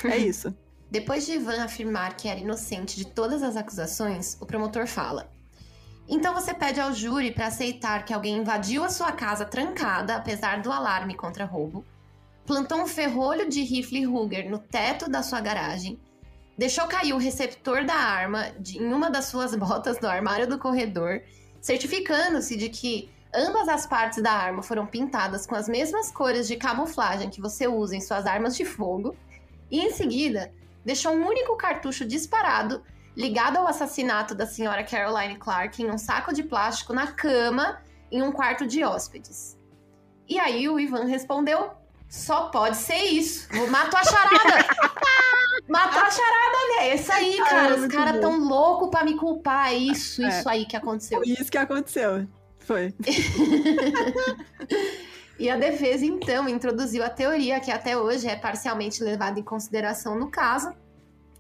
É isso. Depois de Ivan afirmar que era inocente de todas as acusações, o promotor fala: então você pede ao júri para aceitar que alguém invadiu a sua casa trancada, apesar do alarme contra roubo, plantou um ferrolho de rifle Ruger no teto da sua garagem, deixou cair o receptor da arma em uma das suas botas do armário do corredor, certificando-se de que ambas as partes da arma foram pintadas com as mesmas cores de camuflagem que você usa em suas armas de fogo, e em seguida deixou um único cartucho disparado ligado ao assassinato da senhora Caroline Clark em um saco de plástico na cama em um quarto de hóspedes. E aí o Ivan respondeu, só pode ser isso. Matou a charada. Matou a charada, né? Isso aí, cara. Os caras tão loucos pra me culpar. Isso aí que aconteceu. Foi isso que aconteceu. Foi. E a defesa, então, introduziu a teoria, que até hoje é parcialmente levada em consideração no caso,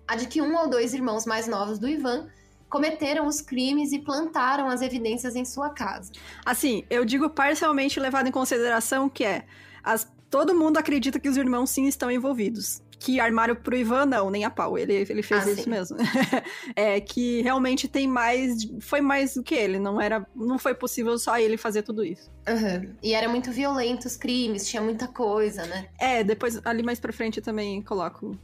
a de que 1 ou 2 irmãos mais novos do Ivan cometeram os crimes e plantaram as evidências em sua casa. Assim, eu digo parcialmente levado em consideração que todo mundo acredita que os irmãos sim estão envolvidos. Que armaram pro Ivan, não, nem a pau. Ele fez isso sim. mesmo. Que realmente foi mais do que ele. Não foi possível só ele fazer tudo isso. Uhum. E era muito violento os crimes, tinha muita coisa, né? Depois, ali mais pra frente, eu também coloco.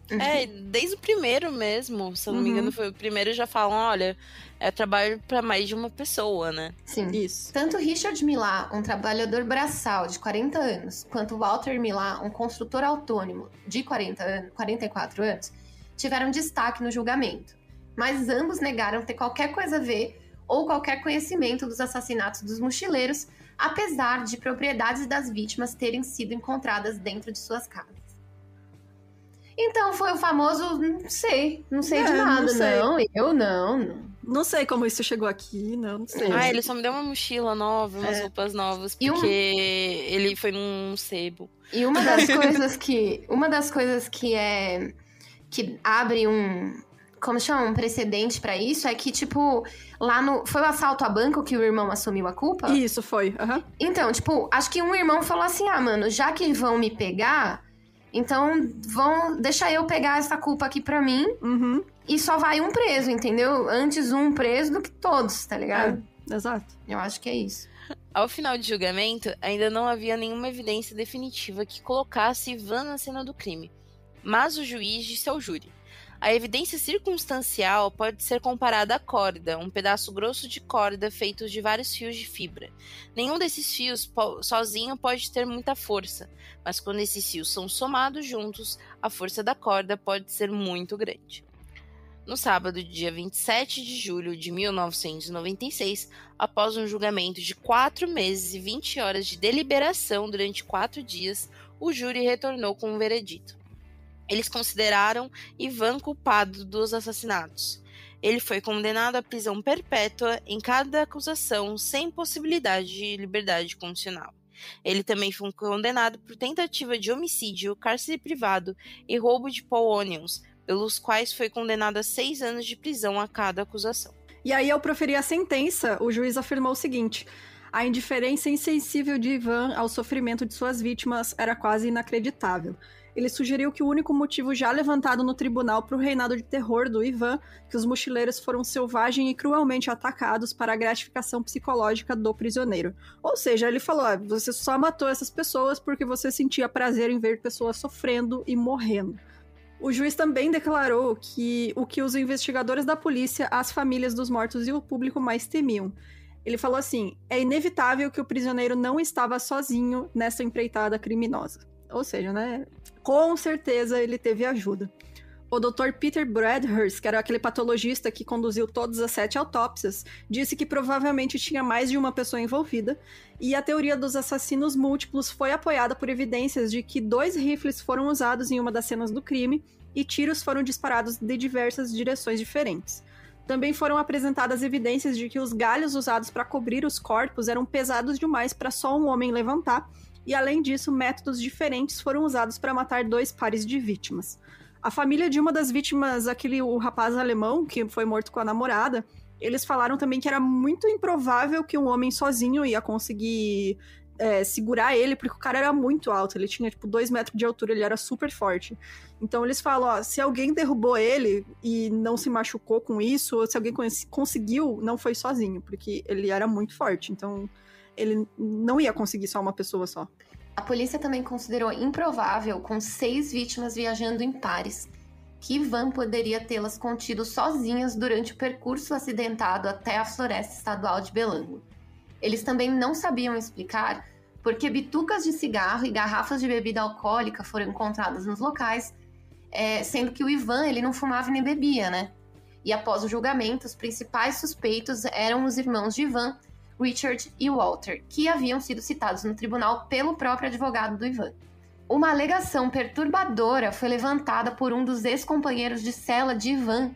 Desde o primeiro mesmo, se eu não me engano, foi o primeiro, já falam, olha, é trabalho pra mais de uma pessoa, né? Sim. Isso. Tanto Richard Millar, um trabalhador braçal de 40 anos, quanto Walter Millar, um construtor autônomo de 44 anos, tiveram destaque no julgamento. Mas ambos negaram ter qualquer coisa a ver ou qualquer conhecimento dos assassinatos dos mochileiros, apesar de propriedades das vítimas terem sido encontradas dentro de suas casas. Então foi o famoso, não sei de nada, eu não. Não sei como isso chegou aqui, não sei. Ele só me deu uma mochila nova, umas roupas novas, porque ele foi num sebo. E uma das coisas que abre um precedente pra isso é que, tipo, foi o assalto a banco que o irmão assumiu a culpa? Isso, foi. Uhum. Então, tipo, acho que um irmão falou assim, mano, já que vão me pegar, então vão deixar eu pegar essa culpa aqui pra mim. Uhum. E só vai um preso, entendeu? Antes um preso do que todos, tá ligado? Exato. Eu acho que é isso. Ao final do julgamento, ainda não havia nenhuma evidência definitiva que colocasse Ivan na cena do crime. Mas o juiz disse ao júri: a evidência circunstancial pode ser comparada à corda, um pedaço grosso de corda feito de vários fios de fibra. Nenhum desses fios sozinho pode ter muita força, mas quando esses fios são somados juntos, a força da corda pode ser muito grande. No sábado, dia 27 de julho de 1996, após um julgamento de 4 meses e 20 horas de deliberação durante 4 dias, o júri retornou com um veredito. Eles consideraram Ivan culpado dos assassinatos. Ele foi condenado à prisão perpétua em cada acusação, sem possibilidade de liberdade condicional. Ele também foi condenado por tentativa de homicídio, cárcere privado e roubo de Paul Onions, pelos quais foi condenado a 6 anos de prisão a cada acusação. E aí, ao proferir a sentença, o juiz afirmou o seguinte: a indiferença insensível de Ivan ao sofrimento de suas vítimas era quase inacreditável. Ele sugeriu que o único motivo já levantado no tribunal para o reinado de terror do Ivan, que os mochileiros foram selvagem e cruelmente atacados para a gratificação psicológica do prisioneiro. Ou seja, ele falou, você só matou essas pessoas porque você sentia prazer em ver pessoas sofrendo e morrendo. O juiz também declarou que o que os investigadores da polícia, as famílias dos mortos e o público mais temiam. Ele falou assim: é inevitável que o prisioneiro não estava sozinho nessa empreitada criminosa. Ou seja, né? Com certeza ele teve ajuda. O Dr. Peter Bradhurst, que era aquele patologista que conduziu todas as 7 autópsias, disse que provavelmente tinha mais de uma pessoa envolvida, e a teoria dos assassinos múltiplos foi apoiada por evidências de que 2 rifles foram usados em uma das cenas do crime e tiros foram disparados de diversas direções diferentes. Também foram apresentadas evidências de que os galhos usados para cobrir os corpos eram pesados demais para só um homem levantar, e além disso, métodos diferentes foram usados para matar 2 pares de vítimas. A família de uma das vítimas, o rapaz alemão, que foi morto com a namorada, eles falaram também que era muito improvável que um homem sozinho ia conseguir segurar ele, porque o cara era muito alto, ele tinha 2 metros de altura, ele era super forte. Então eles falam, se alguém derrubou ele e não se machucou com isso, ou se alguém conseguiu, não foi sozinho, porque ele era muito forte, então ele não ia conseguir só uma pessoa só. A polícia também considerou improvável, com 6 vítimas viajando em pares, que Ivan poderia tê-las contido sozinhas durante o percurso acidentado até a floresta estadual de Belango. Eles também não sabiam explicar por que bitucas de cigarro e garrafas de bebida alcoólica foram encontradas nos locais, sendo que o Ivan ele não fumava nem bebia, né? E após o julgamento, os principais suspeitos eram os irmãos de Ivan, Richard e Walter, que haviam sido citados no tribunal pelo próprio advogado do Ivan. Uma alegação perturbadora foi levantada por um dos ex-companheiros de cela de Ivan,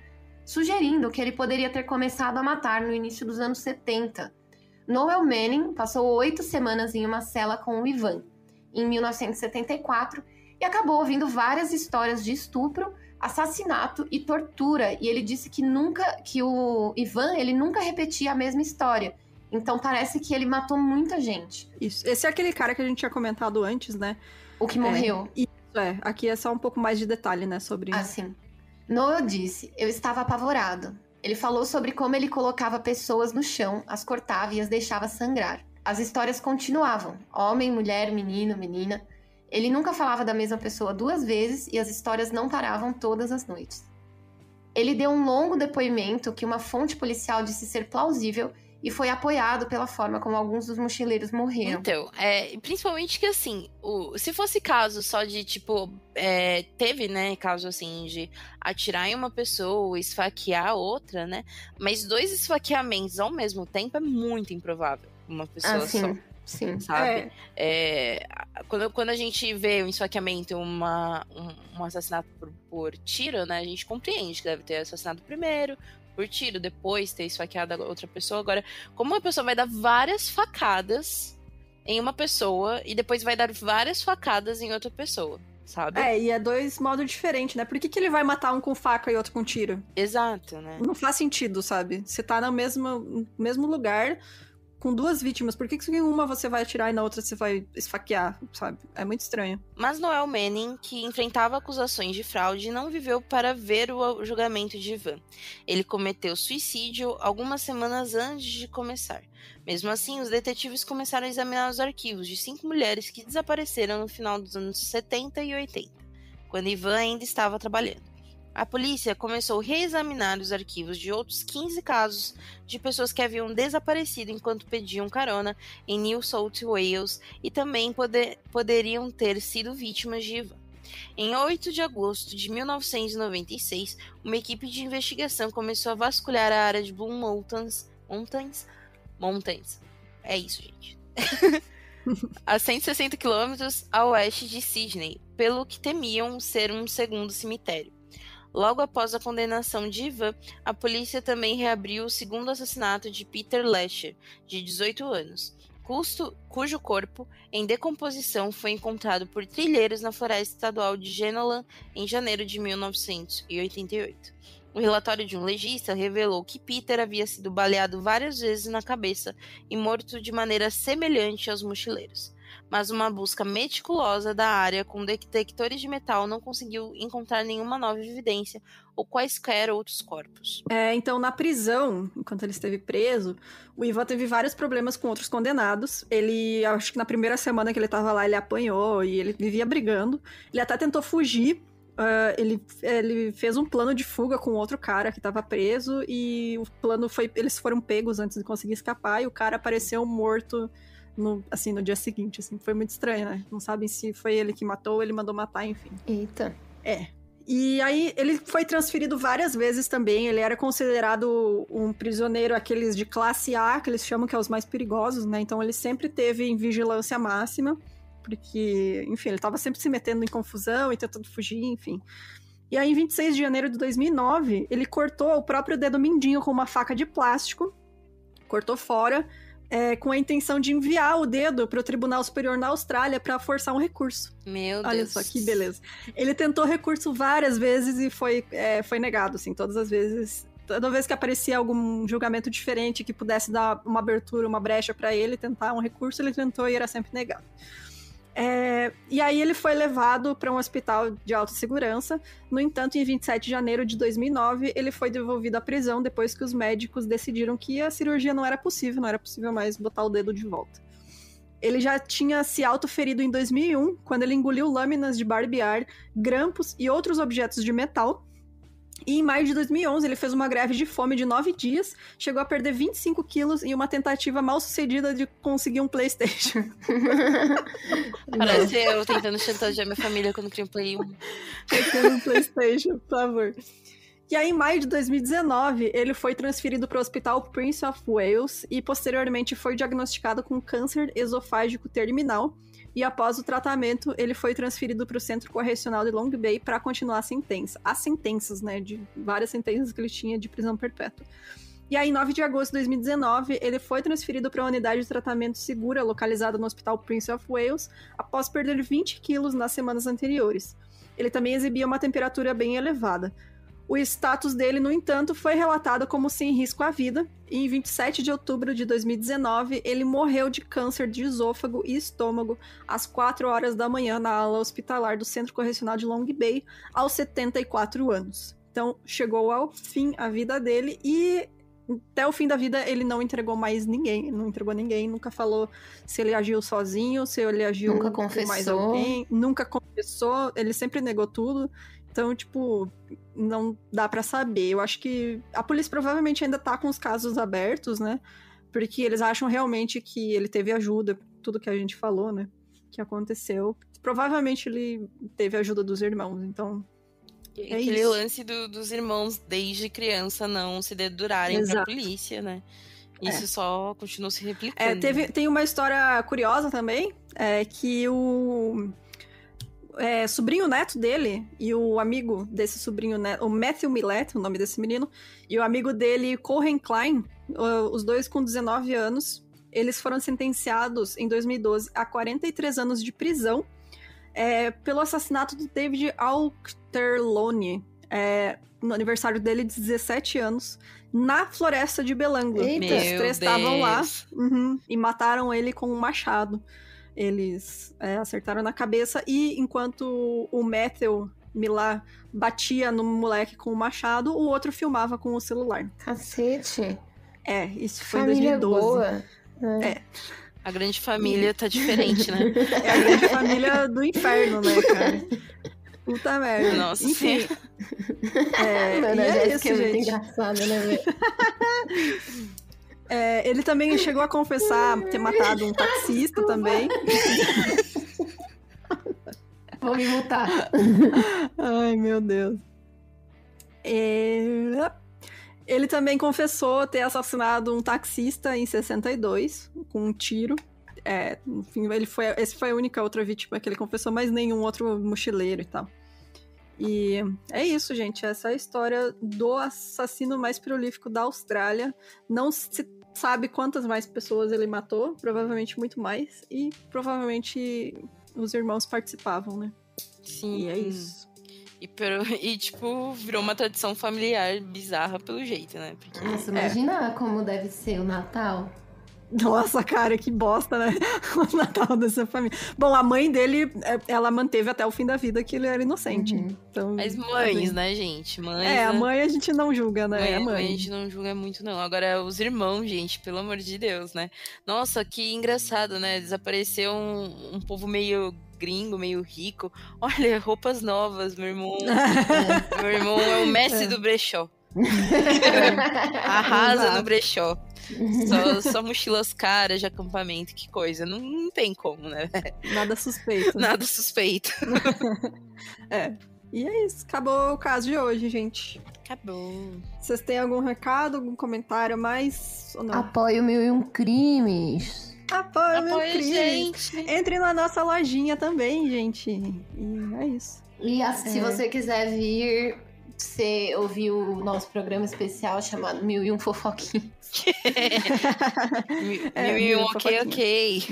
sugerindo que ele poderia ter começado a matar no início dos anos 70. Noel Manning passou 8 semanas em uma cela com o Ivan, em 1974, e acabou ouvindo várias histórias de estupro, assassinato e tortura, e ele disse que o Ivan ele nunca repetia a mesma história. Então parece que ele matou muita gente. Isso. Esse é aquele cara que a gente tinha comentado antes, né? O que morreu. Isso, aqui é só um pouco mais de detalhe, né, sobre... Assim. Noel disse, eu estava apavorado. Ele falou sobre como ele colocava pessoas no chão, as cortava e as deixava sangrar. As histórias continuavam. Homem, mulher, menino, menina. Ele nunca falava da mesma pessoa 2 vezes e as histórias não paravam todas as noites. Ele deu um longo depoimento que uma fonte policial disse ser plausível e foi apoiado pela forma como alguns dos mochileiros morreram. Então, principalmente que assim, se fosse caso só de, tipo, teve, né, caso assim, de atirar em uma pessoa, esfaquear outra, né, mas 2 esfaqueamentos ao mesmo tempo é muito improvável, uma pessoa só. Sim, sabe? Quando a gente vê um esfaqueamento, um assassinato por tiro, né, a gente compreende que deve ter assassinado primeiro, por tiro, depois ter esfaqueado a outra pessoa. Agora, como uma pessoa vai dar várias facadas em uma pessoa e depois vai dar várias facadas em outra pessoa, sabe? E é 2 modos diferentes, né? Por que ele vai matar um com faca e outro com tiro? Exato, né? Não faz sentido, sabe? Você tá no mesmo lugar com 2 vítimas. Por que em uma você vai atirar e na outra você vai esfaquear, sabe? É muito estranho. Mas Noel Manning, que enfrentava acusações de fraude, não viveu para ver o julgamento de Ivan. Ele cometeu suicídio algumas semanas antes de começar. Mesmo assim, os detetives começaram a examinar os arquivos de 5 mulheres que desapareceram no final dos anos 70 e 80, quando Ivan ainda estava trabalhando. A polícia começou a reexaminar os arquivos de outros 15 casos de pessoas que haviam desaparecido enquanto pediam carona em New South Wales e também poderiam ter sido vítimas de Ivan. Em 8 de agosto de 1996, uma equipe de investigação começou a vasculhar a área de Blue Mountains. É isso, gente. A 160 quilômetros a oeste de Sydney, pelo que temiam ser um segundo cemitério. Logo após a condenação de Ivan, a polícia também reabriu o segundo assassinato de Peter Lesher, de 18 anos, cujo corpo, em decomposição, foi encontrado por trilheiros na floresta estadual de Jenolan em janeiro de 1988. O relatório de um legista revelou que Peter havia sido baleado várias vezes na cabeça e morto de maneira semelhante aos mochileiros. Mas uma busca meticulosa da área com detectores de metal não conseguiu encontrar nenhuma nova evidência ou quaisquer outros corpos. Então, na prisão, enquanto ele esteve preso, o Ivan teve vários problemas com outros condenados. Acho que na primeira semana que ele estava lá, ele apanhou e ele vivia brigando. Ele até tentou fugir. Ele fez um plano de fuga com outro cara que estava preso e o plano foi... Eles foram pegos antes de conseguir escapar e o cara apareceu morto no dia seguinte, assim. Foi muito estranho, né? Não sabem se foi ele que matou ou ele mandou matar, enfim. Eita. E aí ele foi transferido várias vezes também. Ele era considerado um prisioneiro, aqueles de classe A, que eles chamam que é os mais perigosos, né? Então ele sempre teve em vigilância máxima, porque, enfim, ele tava sempre se metendo em confusão e tentando fugir, enfim. E aí, em 26 de janeiro de 2009, ele cortou o próprio dedo mindinho com uma faca de plástico, cortou fora, com a intenção de enviar o dedo para o Tribunal Superior na Austrália para forçar um recurso. Meu Deus. Olha só que beleza. Ele tentou recurso várias vezes e foi negado, assim, todas as vezes. Toda vez que aparecia algum julgamento diferente que pudesse dar uma abertura, uma brecha para ele tentar um recurso, ele tentou e era sempre negado. E aí ele foi levado para um hospital de alta segurança. No entanto, em 27 de janeiro de 2009, ele foi devolvido à prisão depois que os médicos decidiram que a cirurgia não era possível mais botar o dedo de volta. Ele já tinha se autoferido em 2001, quando ele engoliu lâminas de barbear, grampos e outros objetos de metal. E em maio de 2011, ele fez uma greve de fome de 9 dias, chegou a perder 25 quilos em uma tentativa mal sucedida de conseguir um PlayStation. Parece eu tentando chantagear minha família quando cria um Play 1. Eu quero um PlayStation, por favor. E aí, em maio de 2019, ele foi transferido para o Hospital Prince of Wales e posteriormente foi diagnosticado com câncer esofágico terminal. E após o tratamento, ele foi transferido para o Centro Correcional de Long Bay para continuar a sentença. As sentenças, né? De várias sentenças que ele tinha de prisão perpétua. E aí, em 9 de agosto de 2019, ele foi transferido para uma unidade de tratamento segura localizada no Hospital Prince of Wales após perder 20 quilos nas semanas anteriores. Ele também exibia uma temperatura bem elevada. O status dele, no entanto, foi relatado como sem risco à vida, e em 27 de outubro de 2019, ele morreu de câncer de esôfago e estômago às 4 horas da manhã na ala hospitalar do Centro Correcional de Long Bay, aos 74 anos. Então, chegou ao fim a vida dele e até o fim da vida ele não entregou mais ninguém, não entregou ninguém, nunca falou se ele agiu sozinho, se ele agiu com mais alguém, nunca confessou, ele sempre negou tudo. Então, tipo, não dá pra saber. Eu acho que a polícia provavelmente ainda tá com os casos abertos, né? Porque eles acham realmente que ele teve ajuda, tudo que a gente falou, né? Que aconteceu. Provavelmente ele teve ajuda dos irmãos, então... É aquele lance dos irmãos desde criança não se dedurarem pra polícia, né? Isso só continuou se replicando. Tem uma história curiosa também, que o... sobrinho neto dele e o amigo desse sobrinho neto, o Matthew Millett, o nome desse menino, e o amigo dele, Cohen Klein, os dois com 19 anos, eles foram sentenciados em 2012 a 43 anos de prisão pelo assassinato do David Alterlone, no aniversário dele de 17 anos, na floresta de Belanglo. Os três estavam lá e mataram ele com um machado. Eles acertaram na cabeça e enquanto o Matthew Millar batia no moleque com o machado, o outro filmava com o celular. Cacete. Isso foi em 2012. Boa. A grande família tá diferente, né? É a grande família do inferno, né, cara? Puta merda. Nossa, enfim. Mano, é isso, é gente. muito engraçado, né, velho? Ele também chegou a confessar ter matado um taxista também. Vou me mutar. Ai, meu Deus. Ele também confessou ter assassinado um taxista em 62, com um tiro. Enfim, esse foi a única outra vítima que ele confessou, mas nenhum outro mochileiro e tal. E é isso, gente. Essa é a história do assassino mais prolífico da Austrália. Não se sabe quantas mais pessoas ele matou, provavelmente muito mais. E provavelmente os irmãos participavam, né? Sim. E é isso. E, tipo, virou uma tradição familiar bizarra pelo jeito, né? Porque... Nossa, imagina como deve ser o Natal. Nossa, cara, que bosta, né? O Natal dessa família. Bom, a mãe dele, ela manteve até o fim da vida que ele era inocente. Então, as mães, né, gente? Mães, a mãe a gente não julga, né? A mãe a gente não julga muito, não. Agora, os irmãos, gente, pelo amor de Deus, né? Nossa, que engraçado, né? Desapareceu um povo meio gringo, meio rico. Olha, roupas novas, meu irmão. Meu irmão é o Messi do brechó. Arrasa no brechó. Só mochilas caras de acampamento, que coisa. Não tem como, né? Nada suspeito. Nada suspeito. E é isso. Acabou o caso de hoje, gente. Acabou. Vocês têm algum recado, algum comentário a mais ou não? Apoio 1001 Crimes. Apoio 1001 Crimes. Gente. Entre na nossa lojinha também, gente. E é isso. E se você quiser vir, você ouvir o nosso programa especial chamado 1001 Fofoquinhas. 1001 ok.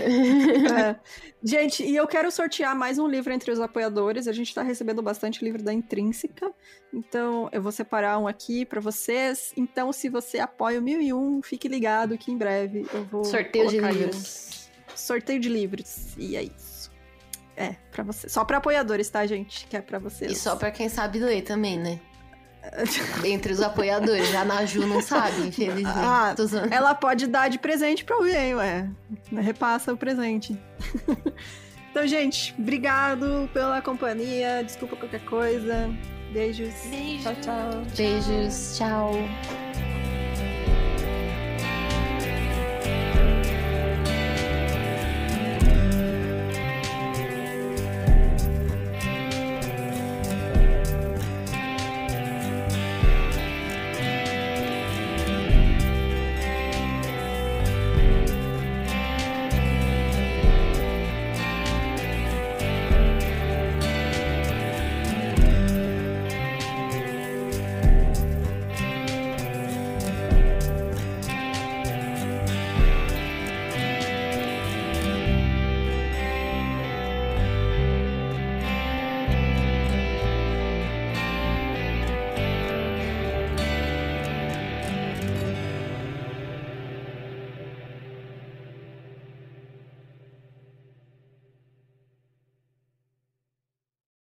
Gente, e eu quero sortear mais um livro entre os apoiadores. A gente tá recebendo bastante livro da Intrínseca. Então, eu vou separar um aqui pra vocês. Então, se você apoia o 1001, fique ligado que em breve eu vou sorteio de livros. Sorteio de livros. E é isso. Pra vocês. Só pra apoiadores, tá, gente? Que é pra vocês. E só pra quem sabe ler também, né? Entre os apoiadores. A Naju não sabe, infelizmente. Ela pode dar de presente pra alguém, ué. Repassa o presente. Então, gente, obrigado pela companhia. Desculpa qualquer coisa. Beijos. Beijo. Tchau, tchau. Beijos, tchau.